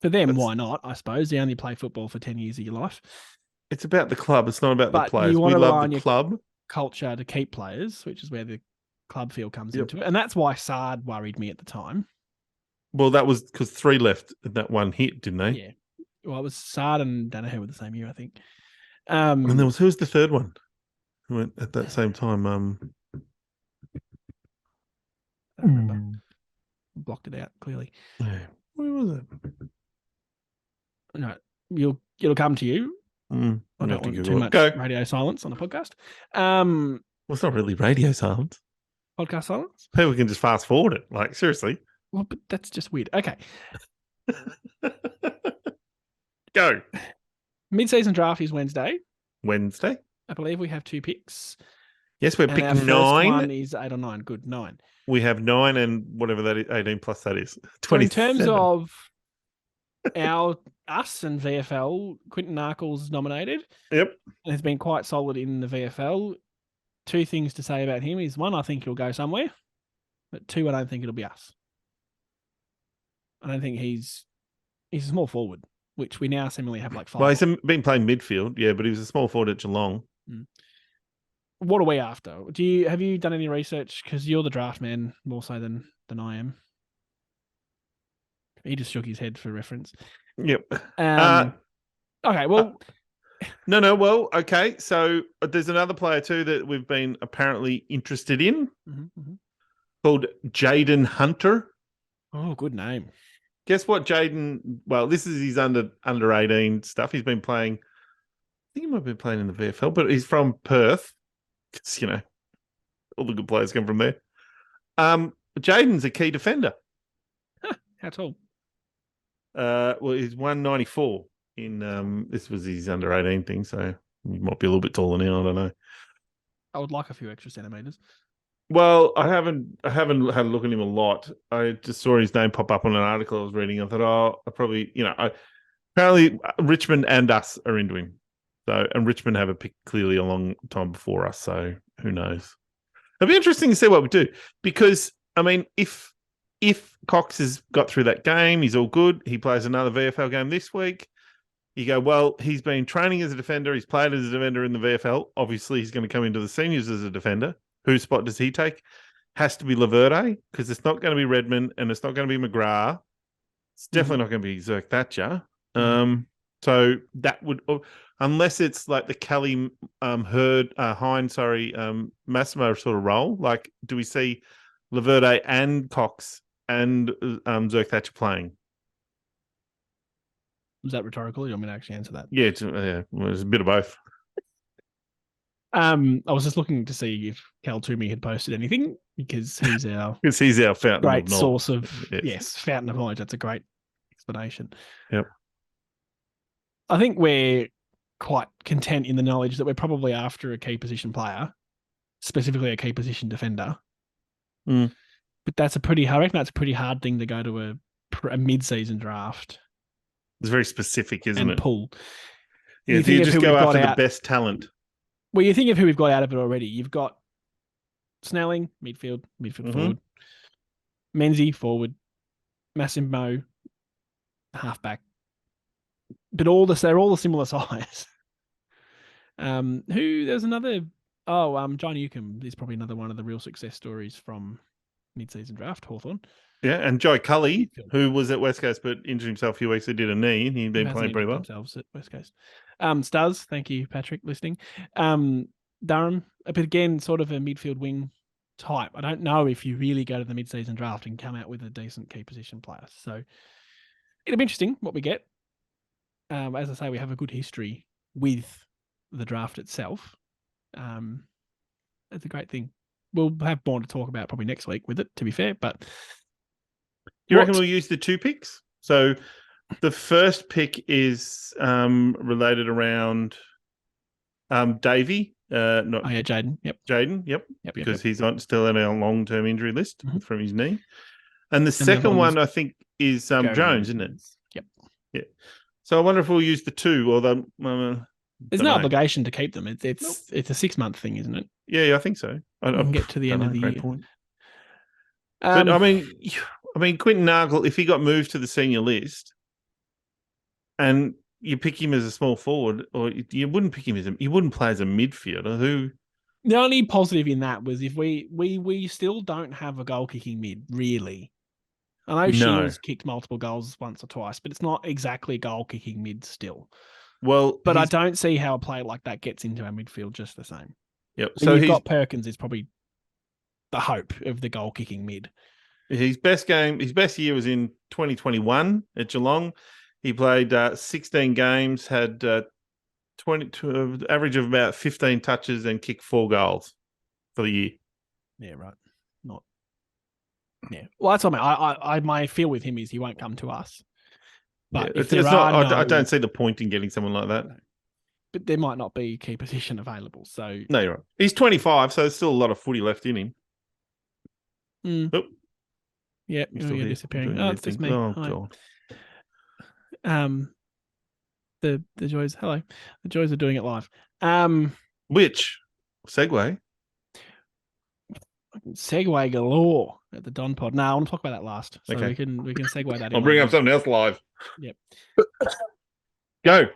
for them, why not? I suppose they only play football for 10 years of your life. It's about the club. It's not about the players. We love the club culture to keep players, which is where the club feel comes into it, and that's why Sard worried me at the time. Well, that was because 3 left in that one hit, didn't they? Yeah. Well, it was Sard and Danaher were the same year, I think. And who was the third one who went at that same time? I don't remember. Blocked it out clearly. Yeah. Where was it? No, it'll come to you. I don't want too much radio silence on a podcast. Well, it's not really radio silence. Podcast silence? People can just fast forward it. Like, seriously. Well, but that's just weird. Okay. Go. Mid-season draft is Wednesday. I believe we have 2 picks. Yes, we're picking 9. First one is 8 or 9. Good, 9. We have 9 and whatever that is, 18 plus that is. 27. In terms of us and VFL, Quinton Narkle's nominated. Yep. And has been quite solid in the VFL. 2 things to say about him is 1, I think he'll go somewhere. But 2, I don't think it'll be us. I don't think he's a small forward, which we now seemingly have like 5. Well, he's been playing midfield, yeah, but he was a small forward at Geelong. What are we after? Have you done any research? Because you're the draft man more so than I am. He just shook his head for reference. Yep. Okay, well... No. Well, okay. So there's another player too that we've been apparently interested in called Jaden Hunter. Oh, good name. Guess what, Jaden? Well, this is his under 18 stuff. He's been playing. I think he might have been playing in the VFL, but he's from Perth. Because, all the good players come from there. Jaden's a key defender. How tall? Well, he's 194 in this was his under 18 thing, so he might be a little bit taller now. I don't know. I would like a few extra centimeters. Well, I haven't had a look at him a lot. I just saw his name pop up on an article I was reading. I thought, I probably, apparently Richmond and us are into him. So, and Richmond have a pick clearly a long time before us. So who knows? It'll be interesting to see what we do because, I mean, if Cox has got through that game, he's all good. He plays another VFL game this week. You go, well, he's been training as a defender. He's played as a defender in the VFL. Obviously, he's going to come into the seniors as a defender. Whose spot does he take? Has to be Laverde because it's not going to be Redmond and it's not going to be McGrath. It's definitely not going to be Zerk Thatcher. So that would, unless it's like the Kelly Massimo sort of role. Like, do we see Laverde and Cox and Zerk Thatcher playing? Was that rhetorical? You want me to actually answer that? Yeah, it's a bit of both. I was just looking to see if Cal Toomey had posted anything because he's our fountain great of source of fountain of knowledge. That's a great explanation. Yep. I think we're quite content in the knowledge that we're probably after a key position player, specifically a key position defender. But that's a pretty hard thing to go to a mid-season draft. It's very specific, isn't it? And pull. Yeah, you just go after the best talent. Well, you think of who we've got out of it already. You've got Snelling, midfield forward. Menzies forward, Massimo halfback. But they're all a similar size. There's another John Newcombe is probably another one of the real success stories from mid-season draft, Hawthorn. Yeah, and Joe Cully, who was at West Coast but injured himself a few weeks ago, did a knee, and he'd been playing pretty well. Themselves at West Coast. Stars, thank you, Patrick, listening. Durham, but again, sort of a midfield wing type. I don't know if you really go to the mid-season draft and come out with a decent key position player. So it'll be interesting what we get. As I say, we have a good history with the draft itself. It's a great thing. We'll have more to talk about probably next week with it, to be fair. But you reckon we'll use the 2 picks? So the first pick is related around Davey. Jaden. Yep. Jaden. Yep. Because he's still on our long-term injury list from his knee. And the second one, I think, is Jones, isn't it? Yep. Yeah. So I wonder if we'll use the 2, although there's no obligation to keep them. It's a 6-month thing, isn't it? Yeah, I think so. I can get to the end of the year. Point. But I mean, Quinton Nagel, if he got moved to the senior list, and you pick him as a small forward, or you wouldn't pick him you wouldn't play as a midfielder. The only positive in that was if we still don't have a goal kicking mid, really. I know Shields kicked multiple goals once or twice, but it's not exactly goal kicking mid still. Well, but I don't see how a player like that gets into our midfield just the same. Yep. So you've got Perkins is probably the hope of the goal kicking mid. His best year was in 2021 at Geelong. He played 16 games, had average of about 15 touches and kicked 4 goals for the year. Yeah, right. Yeah. Well, that's what I mean. My feel with him is he won't come to us. But I don't see the point in getting someone like that. But there might not be key position available. So no, you're right. He's 25, so there's still a lot of footy left in him. Oh. Yeah, you're disappearing. Oh, it's just me. Oh, God. The joys. Hello. The joys of doing it live. Which segue galore at the Don Pod. No, I want to talk about that last. So we can segue that in. I'll bring up something else live. Yep. Go.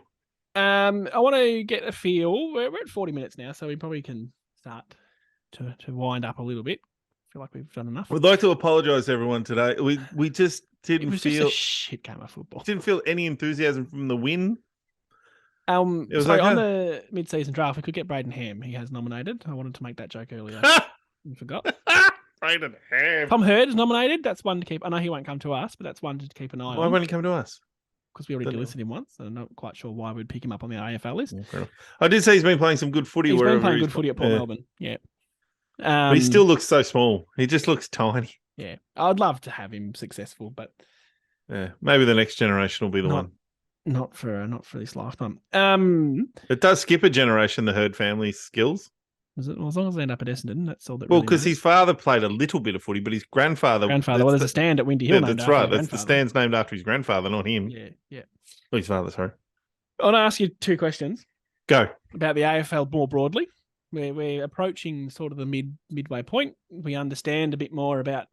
I want to get a feel. We're at 40 minutes now, so we probably can start to wind up a little bit. I feel like we've done enough. We'd like to apologise to everyone today. We just didn't feel just a shit game of football. Didn't feel any enthusiasm from the win. On the mid-season draft, we could get Braden Ham. He has nominated. I wanted to make that joke earlier. I forgot. Braden Ham. Tom Hurd is nominated. That's one to keep. I know he won't come to us, but that's one to keep an eye on. Why won't he come to us? Because we already delisted him once. So I'm not quite sure why we'd pick him up on the AFL list. I did say he's been playing some good footy. He's been playing good footy at Port Melbourne. Yeah. But he still looks so small. He just looks tiny. Yeah. I'd love to have him successful, but yeah, maybe the next generation will be the one. Not for this lifetime. It does skip a generation, the Hurd family skills. As long as they end up at Essendon, that's all that. Well, because his father played a little bit of footy, but his grandfather. Well, there's a stand at Windy Hill. Yeah, that's right. That's the stand's named after his grandfather, not him. Yeah. Well, his father, sorry. I want to ask you 2 questions. Go. About the AFL more broadly. We're approaching sort of the midway point. We understand a bit more about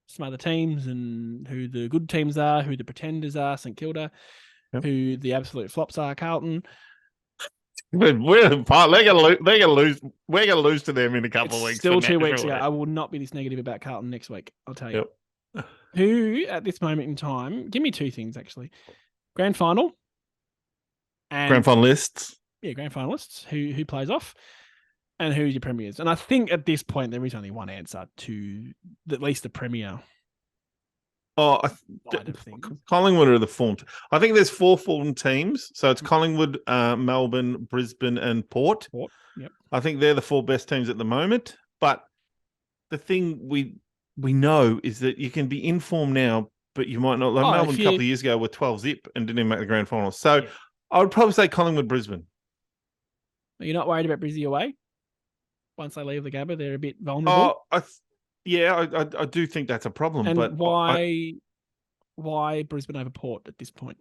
some other teams and who the good teams are, who the pretenders are, St Kilda, who the absolute flops are, Carlton. They're gonna lose. We're gonna lose to them in a couple of weeks. Still 2 weeks ago. I will not be this negative about Carlton next week. I'll tell you. Who at this moment in time? Give me 2 things actually. Grand final. And grand finalists. Yeah, grand finalists. Who plays off, and who's your premiers? And I think at this point there is only one answer to at least the premier. Collingwood are the formed. I think there's 4 formed teams. So it's Collingwood, Melbourne, Brisbane, and Port. Yep. I think they're the 4 best teams at the moment. But the thing we know is that you can be in form now, but you might not. Like Melbourne a couple of years ago were 12 zip and didn't even make the grand final. So I would probably say Collingwood, Brisbane. Are you not worried about Brizzy away? Once they leave the Gabba, they're a bit vulnerable. I do think that's a problem. And but why Brisbane over Port at this point?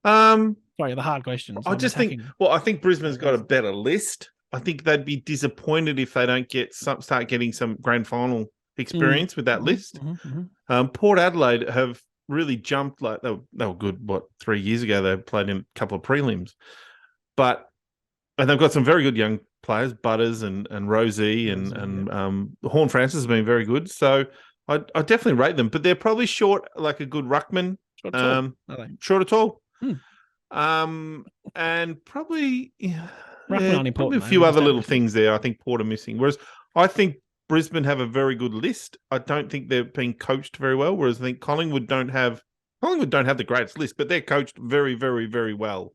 Sorry, the hard question. I think Brisbane's got a better list. I think they'd be disappointed if they don't start getting some grand final experience with that list. Port Adelaide have really jumped. Like they were good. 3 years ago they played in a couple of prelims, and they've got some very good young players, Butters and Rosie and Horn Francis has been very good. So I definitely rate them, but they're probably short, like a good ruckman. Short at all. And probably probably a few other little things there. I think Port are missing. Whereas I think Brisbane have a very good list. I don't think they're being coached very well. Whereas I think Collingwood don't have the greatest list, but they're coached very, very, very well.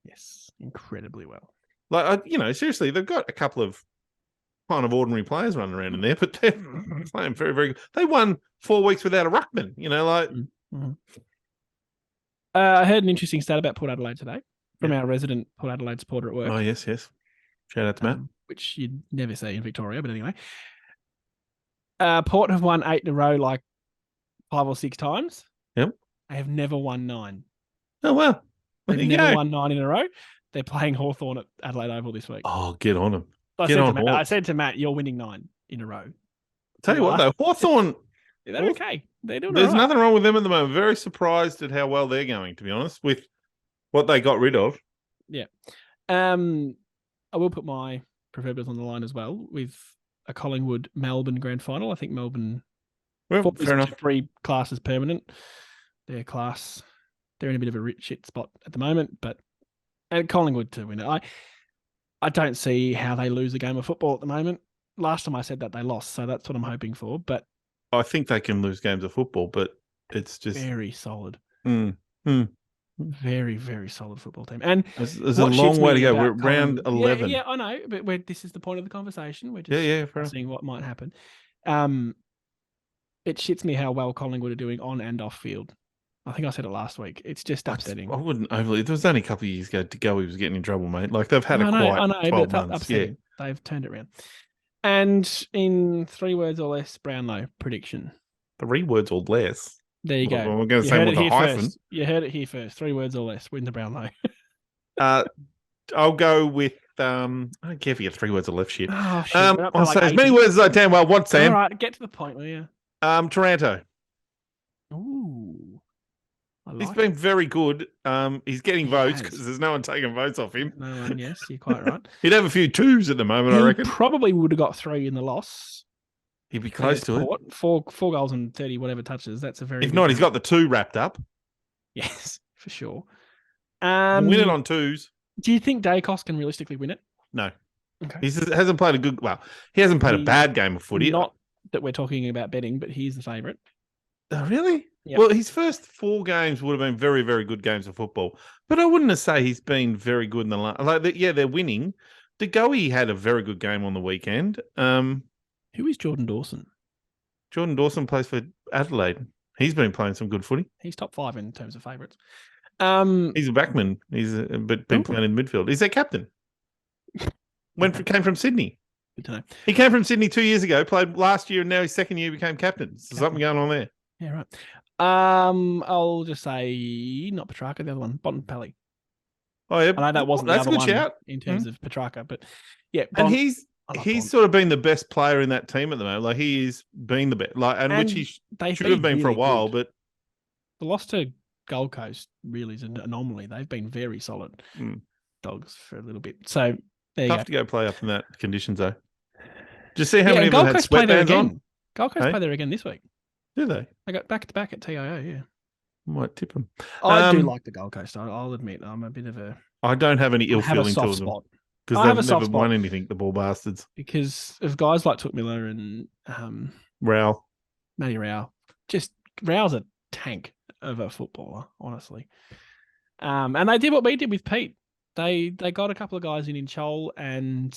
Yes, incredibly well. Like seriously, they've got a couple of kind of ordinary players running around in there, but they're playing very, very good. They won 4 weeks without a ruckman. I heard an interesting stat about Port Adelaide today from our resident Port Adelaide supporter at work. Oh, yes. Shout out to Matt. Which you'd never see in Victoria, but anyway. Port have won 8 in a row, like 5 or 6 times. Yep. They have never won 9. Oh, well. They've never won 9 in a row. They're playing Hawthorn at Adelaide Oval this week. Oh, get on them. I said to Matt, you're winning 9 in a row. Tell you what, though, Hawthorn... They're okay. They're doing There's nothing wrong with them at the moment. Very surprised at how well they're going, to be honest, with what they got rid of. Yeah. I will put my proverbials on the line as well with a Collingwood Melbourne grand final. I think Melbourne fair enough. 3 classes permanent. Their class, they're in a bit of a shit spot at the moment, and Collingwood to win it. I don't see how they lose a game of football at the moment. Last time I said that they lost, so that's what I'm hoping for. But I think they can lose games of football, but it's just very solid. Very, very solid football team. And there's a long way to go. We're round 11. Yeah, I know, but this is the point of the conversation. We're just seeing what might happen. It shits me how well Collingwood are doing on and off field. I think I said it last week. It's just upsetting. I wouldn't overly. There was only a couple of years ago to go. He was getting in trouble, mate. Like they've had a quiet 12 months. Upsetting. Yeah, they've turned it around. And in 3 words or less, Brownlow prediction. 3 words or less. There you go. Well, we're going to say with a hyphen. First. You heard it here first. 3 words or less. Win the Brownlow. I'll go with. I don't care if you get 3 words or less. Shit. Oh, shit. I'll say as many words as I damn well want, Sam. All right, get to the point, will you? Toronto. Ooh. He's been very good. He's getting votes because there's no one taking votes off him. No one, yes, you're quite right. He'd have a few 2s at the moment, I reckon. Probably would have got 3 in the loss. He'd be close to it. 4 goals and 30 whatever touches. That's a very. If not, he's got the 2 wrapped up. Yes, for sure. Win it on 2s. Do you think Dacos can realistically win it? No. Okay. He hasn't played he hasn't played a bad game of footy. Not that we're talking about betting, but he's the favourite. Oh, really? Yep. Well, his first 4 games would have been very, very good games of football. But I wouldn't say he's been very good in the last. They're winning. DeGoey had a very good game on the weekend. Who is Jordan Dawson? Jordan Dawson plays for Adelaide. He's been playing some good footy. He's top 5 in terms of favourites. He's a backman. But been playing in midfield. He's their captain. Came from Sydney. Good to know. He came from Sydney 2 years ago, played last year, and now his second year became captain. There's something going on there. Yeah, right. I'll just say not Petrarca, the other one, Bontempelli. Oh yeah, I know that wasn't the other one shout. in terms of Petrarca, but yeah, and he's sort of been the best player in that team at the moment. Like he's been the best, which he should have been for a while. But the loss to Gold Coast really is an anomaly. They've been very solid dogs for a little bit. So tough to go play up in that conditions though. Just see how many of Gold them had Coast play there sweatbands again. on. Gold Coast play there again this week. Do they? They got back to back at TIO. Yeah. Might tip them. I do like the Gold Coast. I'll admit I'm a bit of a. I don't have any ill feeling towards them because they've never won anything. The ball bastards. Because of guys like Took Miller and Rao, Matty Rao. Just Rao's a tank of a footballer, honestly. And they did what we did with Pete. They got a couple of guys in Chol and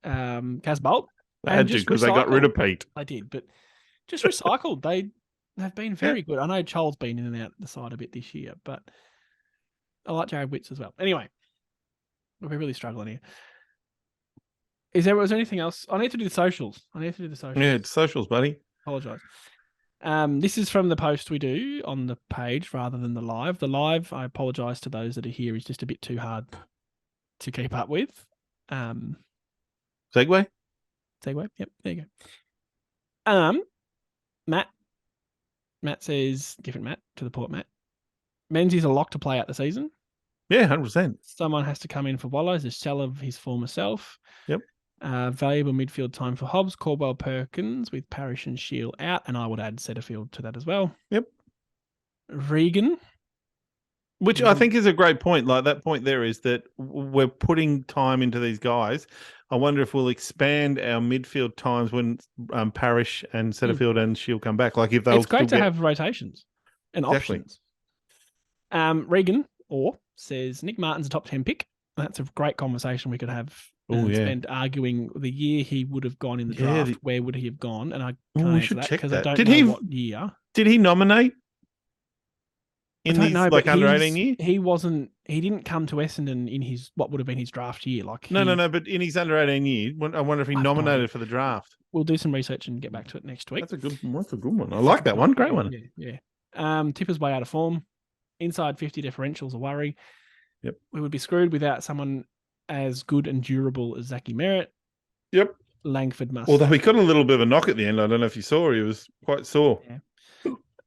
Kaz Bolt. They had to because they got rid of Pete. They did, but just recycled. They've been very good. I know Chol's been in and out the side a bit this year, but I like Jared Witts as well. Anyway, we're really struggling here. Was there anything else? I need to do the socials. Yeah, it's socials, buddy. Apologise. This is from the post we do on the page rather than the live. The live, I apologise to those that are here, is just a bit too hard to keep up with. Segue? Yep, there you go. Matt says, different Matt to the Port Matt. Menzies a lock to play out the season. Yeah, 100%. Someone has to come in for Wallows, a shell of his former self. Yep. Valuable midfield time for Hobbs, Caldwell, Perkins with Parrish and Shield out, and I would add Setterfield to that as well. Yep. Regan. Which I think is a great point. Like that point there is that we're putting time into these guys. I wonder if we'll expand our midfield times when Parrish and Setterfield and Shield come back. Like if they'll it's great to have rotations and options. Regan says Nick Martin's a top 10 pick. That's a great conversation we could have and spend arguing the year he would have gone in the draft. Where would he have gone? And I can't answer that because I don't know what year. Did he nominate? In his under 18 year? He didn't come to Essendon in his what would have been his draft year. No, but in his under 18 year, I wonder if he nominated for the draft. We'll do some research and get back to it next week. That's a good one. I like that one. Great one. Yeah. Tipper's way out of form. Inside 50 differentials a worry. Yep. We would be screwed without someone as good and durable as Zachy Merritt. Yep. Langford must. Although he got a little bit of a knock at the end. I don't know if you saw. He was quite sore. Yeah.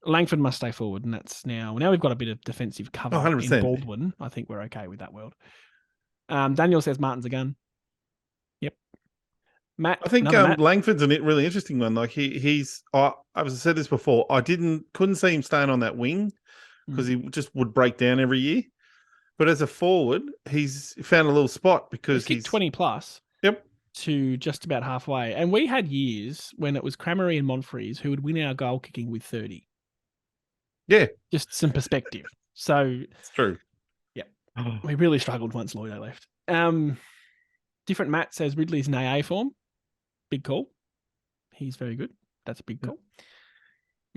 Langford must stay forward, and that's now we've got a bit of defensive cover 100%. in Baldwin. I think we're okay with that world. Daniel says Martin's a gun. Yep. Matt, I think Langford's a really interesting one. Like he's. I've said this before. I couldn't see him staying on that wing because he just would break down every year. But as a forward, he's found a little spot because he's 20 plus. Yep. To just about halfway, and we had years when it was Cramery and Monfries who would win our goal kicking with 30. Yeah. Just some perspective. So it's true. Yeah. We really struggled once Lloyd left. Different Matt says Ridley's in AA form. Big call. He's very good. That's a big call.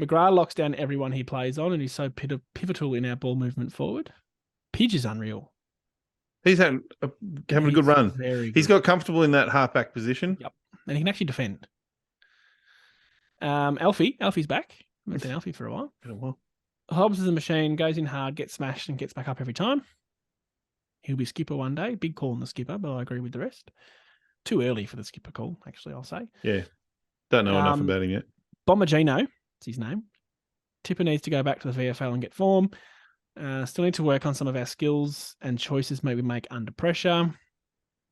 McGrath locks down everyone he plays on, and he's so pivotal in our ball movement forward. Pidge is unreal. He's having a good run. Very good. He's got comfortable in that halfback position. Yep. And he can actually defend. Alfie's back. I haven't seen Alfie for a while. Hobbs is a machine, goes in hard, gets smashed, and gets back up every time. He'll be skipper one day. Big call on the skipper, but I agree with the rest. Too early for the skipper call, actually, I'll say. Yeah. Don't know enough about him yet. Bombergino, that's his name. Tipper needs to go back to the VFL and get form. Still need to work on some of our skills and choices maybe make under pressure.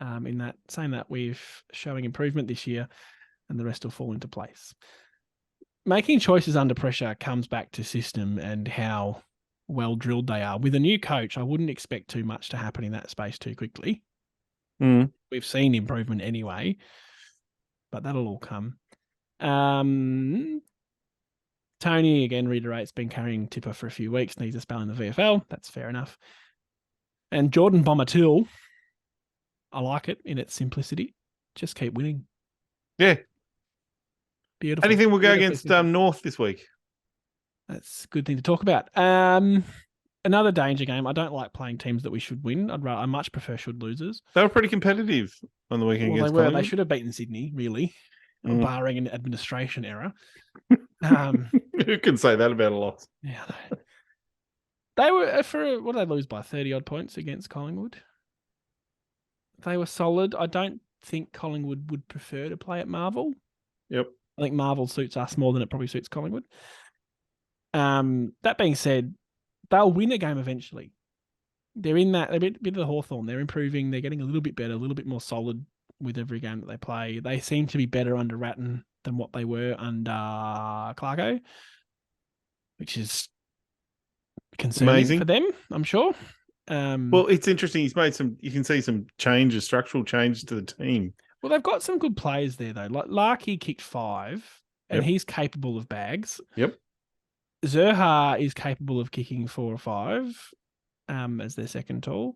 Saying that we're showing improvement this year and the rest will fall into place. Making choices under pressure comes back to system and how well drilled they are. With a new coach, I wouldn't expect too much to happen in that space too quickly. We've seen improvement anyway, but that'll all come. Tony, again, reiterates, been carrying Tipper for a few weeks, needs a spell in the VFL. That's fair enough. And Jordan Bombertil, I like it in its simplicity. Just keep winning. Yeah. Beautiful. Anything will go against North this week? That's a good thing to talk about. Another danger game. I don't like playing teams that we should win. I much prefer should losers. They were pretty competitive on the weekend against Collingwood. They should have beaten Sydney, really, barring an administration error. Who can say that about a loss? Yeah. They were, what did they lose by? 30 odd points against Collingwood. They were solid. I don't think Collingwood would prefer to play at Marvel. Yep. I think Marvel suits us more than it probably suits Collingwood. That being said, they'll win a game eventually. They're in that, a bit of the Hawthorn. They're improving. They're getting a little bit better, a little bit more solid with every game that they play. They seem to be better under Ratton than what they were under Clarko, which is concerning for them, I'm sure. Well, it's interesting. He's made you can see some changes, structural changes to the team. Well, they've got some good players there, though. Like Larkey kicked 5, and he's capable of bags. Yep. Zerha is capable of kicking 4 or 5 as their second tall.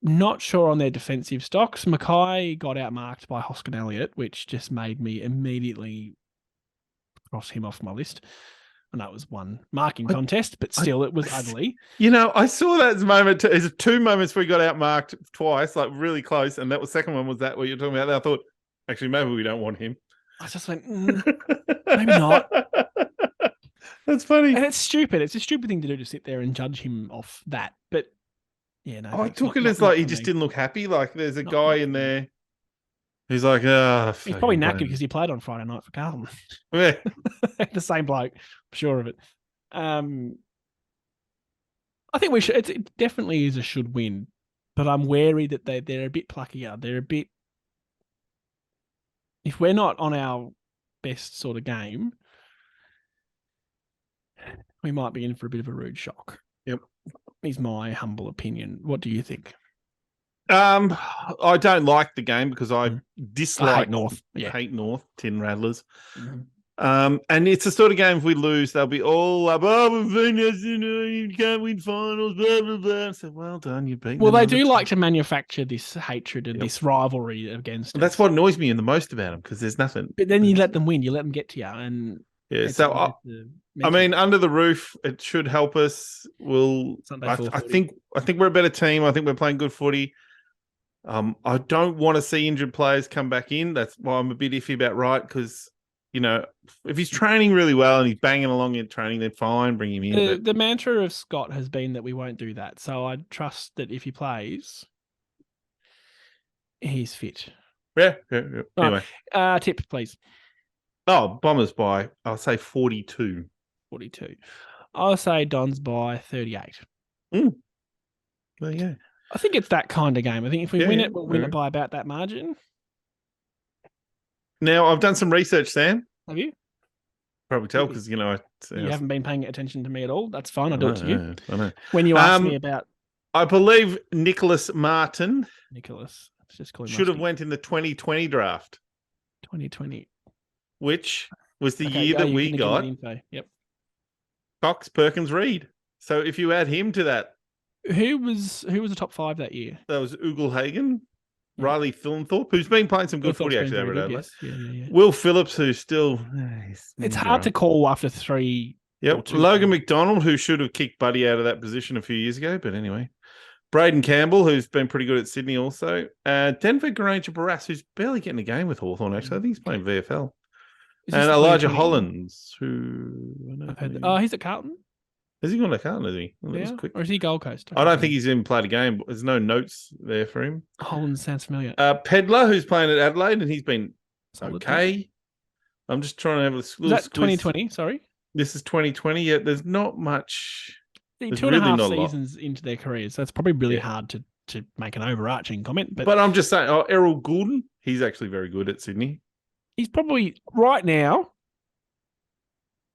Not sure on their defensive stocks. Mackay got outmarked by Hoskin Elliott, which just made me immediately cross him off my list. And that was one marking contest, but still it was ugly. You know, I saw that moment. There's 2 moments where he got outmarked twice, like really close. And that was second one was that what you're talking about. I thought, actually, maybe we don't want him. I just went, maybe not. That's funny. And it's stupid. It's a stupid thing to do to sit there and judge him off that. But yeah, no. I took it as like he just didn't look happy. Like there's a guy in there He's like, oh, He's probably fucking knackered fine. because he played on Friday night for Carlton. Yeah. The same bloke, I'm sure of it. I think we should. It definitely is a should win, but I'm wary that they're a bit pluckier. They're a bit. If we're not on our best sort of game, we might be in for a bit of a rude shock. Yep. Is my humble opinion. What do you think? I don't like the game because I dislike I hate North. Yeah. Hate North, Tin Rattlers. Mm-hmm. And it's the sort of game if we lose, they'll be all up, you can't win finals, blah, blah, blah. So well done, you've beaten. Well, they do like to manufacture this hatred and Yep. this rivalry against us. That's what annoys me the most about them because there's nothing. But then you let them win, you let them get to you, and yeah. So I mean, under the roof, it should help us. I think we're a better team. I think we're playing good footy. I don't want to see injured players come back in. That's why I'm a bit iffy about Wright because, you know, if he's training really well and he's banging along in training, then fine, bring him in. The mantra of Scott has been that we won't do that. So I trust that if he plays, he's fit. Yeah. Anyway. Tip, please. Oh, Bombers by, I'll say 42. 42. I'll say Dons by 38. Well, yeah. I think it's that kind of game. I think if we win it, we'll win it by about that margin. Now, I've done some research, Sam. Have you? Probably tell because, you haven't been paying attention to me at all. That's fine. I'll do it to you. I know. When you asked me about... I believe Nicholas Martin should have went in the 2020 draft. 2020. Which was the year that we got. Yep. Cox, Perkins, Reed. So if you add him to that. Who was the top 5 that year? That was Ugle-Hagen, Riley Thornthorpe, who's been playing some good footy actually over at Adelaide. Yeah. Will Phillips, who's still... it's hard to call after 3. Yep. Logan McDonald, who should have kicked Buddy out of that position a few years ago, but anyway. Braden Campbell, who's been pretty good at Sydney also. Denver Granger Barras, who's barely getting a game with Hawthorn actually. I think he's playing VFL. And Elijah Hollins, who... he's at Carlton? Has he gone to Carlton, is he? Yeah. Or is he Gold Coast? I don't think he's even played a game. There's no notes there for him. Hollins sounds familiar. Pedler, who's playing at Adelaide, and he's been solid okay. I'm just trying to have a little... Is that 2020? Sorry? This is 2020. Yeah, there's not much... There's 2.5 seasons into their careers, so it's probably really hard to make an overarching comment. But I'm just saying, Errol Goulden, he's actually very good at Sydney. He's probably, right now,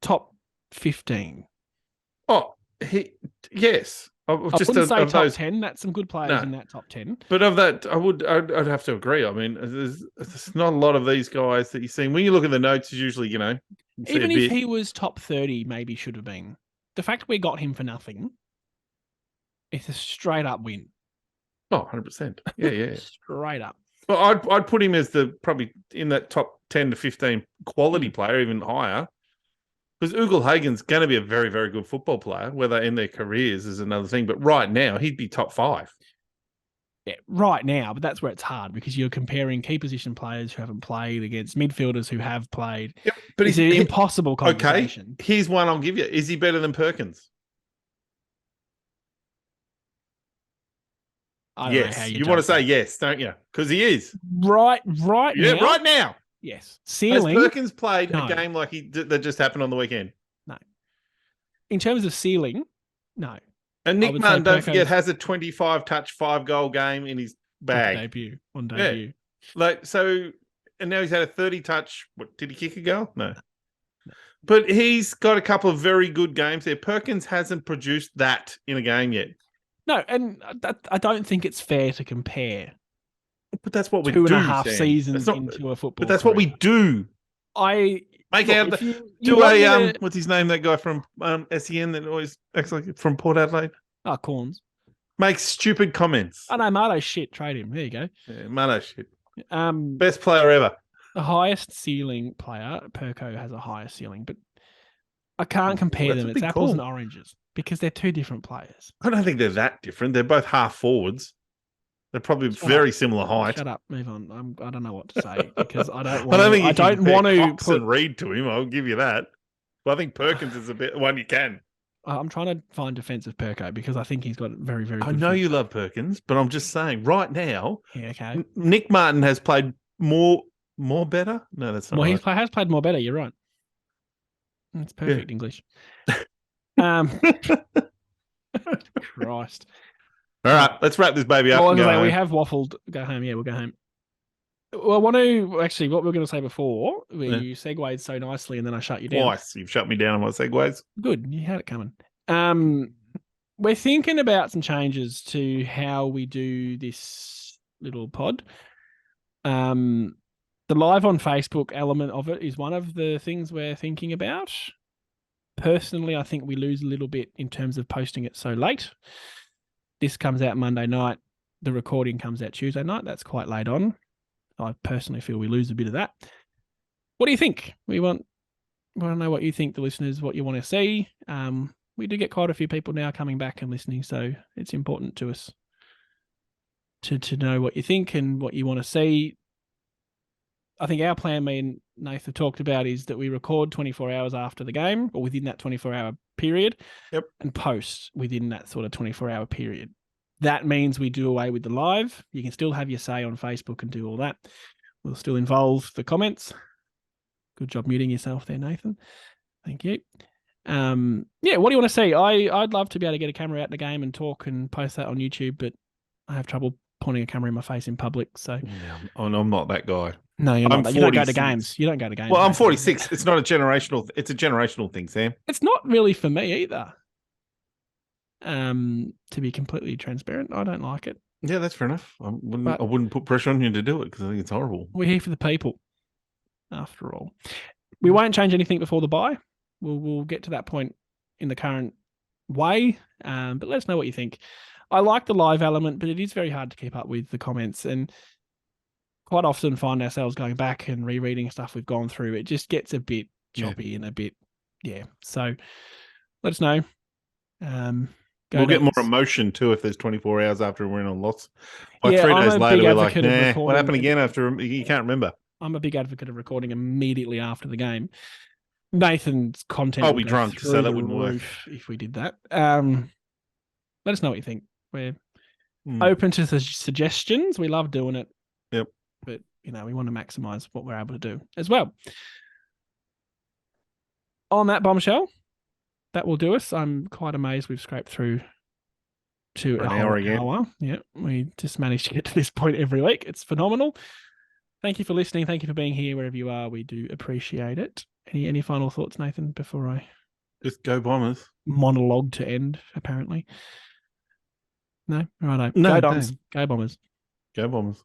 top 15. Oh, yes. I wouldn't say top 10. That's some good players in that top 10. But of that, I'd have to agree. I mean, there's not a lot of these guys that you see. When you look at the notes, it's usually, even if he was top 30, maybe should have been. The fact we got him for nothing, it's a straight up win. Oh, 100%. Yeah. Straight up. Well, I'd put him as probably in that top 10 to 15 quality player, even higher. Because Ugle-Hagen's going to be a very, very good football player. Whether in their careers is another thing. But right now, he'd be top 5. Yeah, right now. But that's where it's hard because you're comparing key position players who haven't played against midfielders who have played. Yep, but it's an impossible conversation. Okay, here's one I'll give you. Is he better than Perkins? I don't know how you want to say yes, don't you? Because he is. Right now? Right now. Yes. Ceiling. Has Perkins played a game like that just happened on the weekend? No. In terms of ceiling, no. And Nick Martin, don't forget, has a 25-touch, 5-goal game in his bag. On debut. Yeah. And now he's had a 30-touch. What, did he kick a goal? No. But he's got a couple of very good games there. Perkins hasn't produced that in a game yet. No, and I don't think it's fair to compare. But that's what we do. 2.5 seasons into a football. But that's what we do. What's his name? That guy from SEN that always acts like from Port Adelaide. Corns. Makes stupid comments. I know Marto's shit. Trade him. There you go. Yeah, Marto's shit. Best player ever. The highest ceiling player. Perko has a higher ceiling, but I can't compare them. It's apples and oranges because they're two different players. I don't think they're that different. They're both half forwards. They're probably very similar height. Shut up, move on. I don't know what to say because I don't. I don't want to put Reed to him. I'll give you that. But I think Perkins is a bit one you can. I'm trying to find defensive Perko because I think he's got very, very. I know you love Perkins, but I'm just saying right now. Yeah, okay. Nick Martin has played more better? No, that's not Well, right. he has played more better. You're right. That's perfect Yeah. English. Um, Christ. All right, let's wrap this baby up Well, and as go I say, we home. have waffled. Go home. Yeah, we'll go home. Well, I want to actually what we were going to say before, where Yeah. you segued so nicely, and then I shut you down. Twice you've shut me down on my segues. Good, you had it coming. We're thinking about some changes to how we do this little pod. The live on Facebook element of it is one of the things we're thinking about. Personally, I think we lose a little bit in terms of posting it so late. This comes out Monday night. The recording comes out Tuesday night. That's quite late on. I personally feel we lose a bit of that. What do you think? We want to know what you think, the listeners, what you want to see. We do get quite a few people now coming back and listening, so it's important to us to know what you think and what you want to see. I think our plan, me and Nathan talked about, is that we record 24 hours after the game or within that 24-hour period. Yep. And post within that sort of 24-hour period. That means we do away with the live. You can still have your say on Facebook and do all that. We'll still involve the comments. Good job muting yourself there, Nathan. Thank you. Yeah, what do you want to see? I'd love to be able to get a camera out in the game and talk and post that on YouTube, but I have trouble pointing a camera in my face in public. So I'm not that guy. No, you're not. You don't go to games. You don't go to games. Well, I'm 46. It's not a generational. It's a generational thing, Sam. It's not really for me either. To be completely transparent, I don't like it. Yeah, that's fair enough. I wouldn't put pressure on you to do it because I think it's horrible. We're here for the people, after all. We won't change anything before the bye. We'll get to that point in the current way. But let us know what you think. I like the live element, but it is very hard to keep up with the comments, and quite often find ourselves going back and rereading stuff we've gone through. It just gets a bit choppy and a bit, So let us know. We'll get more emotion too if there's 24 hours after we're in a loss. Like 3 days later, we're like, nah, what happened again after? You can't remember. I'm a big advocate of recording immediately after the game. Nathan's content I'll be drunk, so that wouldn't work if we did that. Let us know what you think. We're open to the suggestions. We love doing it. Yep. But, we want to maximize what we're able to do as well. On that bombshell, that will do us. I'm quite amazed we've scraped through to an hour again. Yeah, we just managed to get to this point every week. It's phenomenal. Thank you for listening. Thank you for being here wherever you are. We do appreciate it. Any final thoughts, Nathan, before I just go Bombers? Monologue to end, apparently. No? Righto. No, go Dons. Go Bombers. Go Bombers.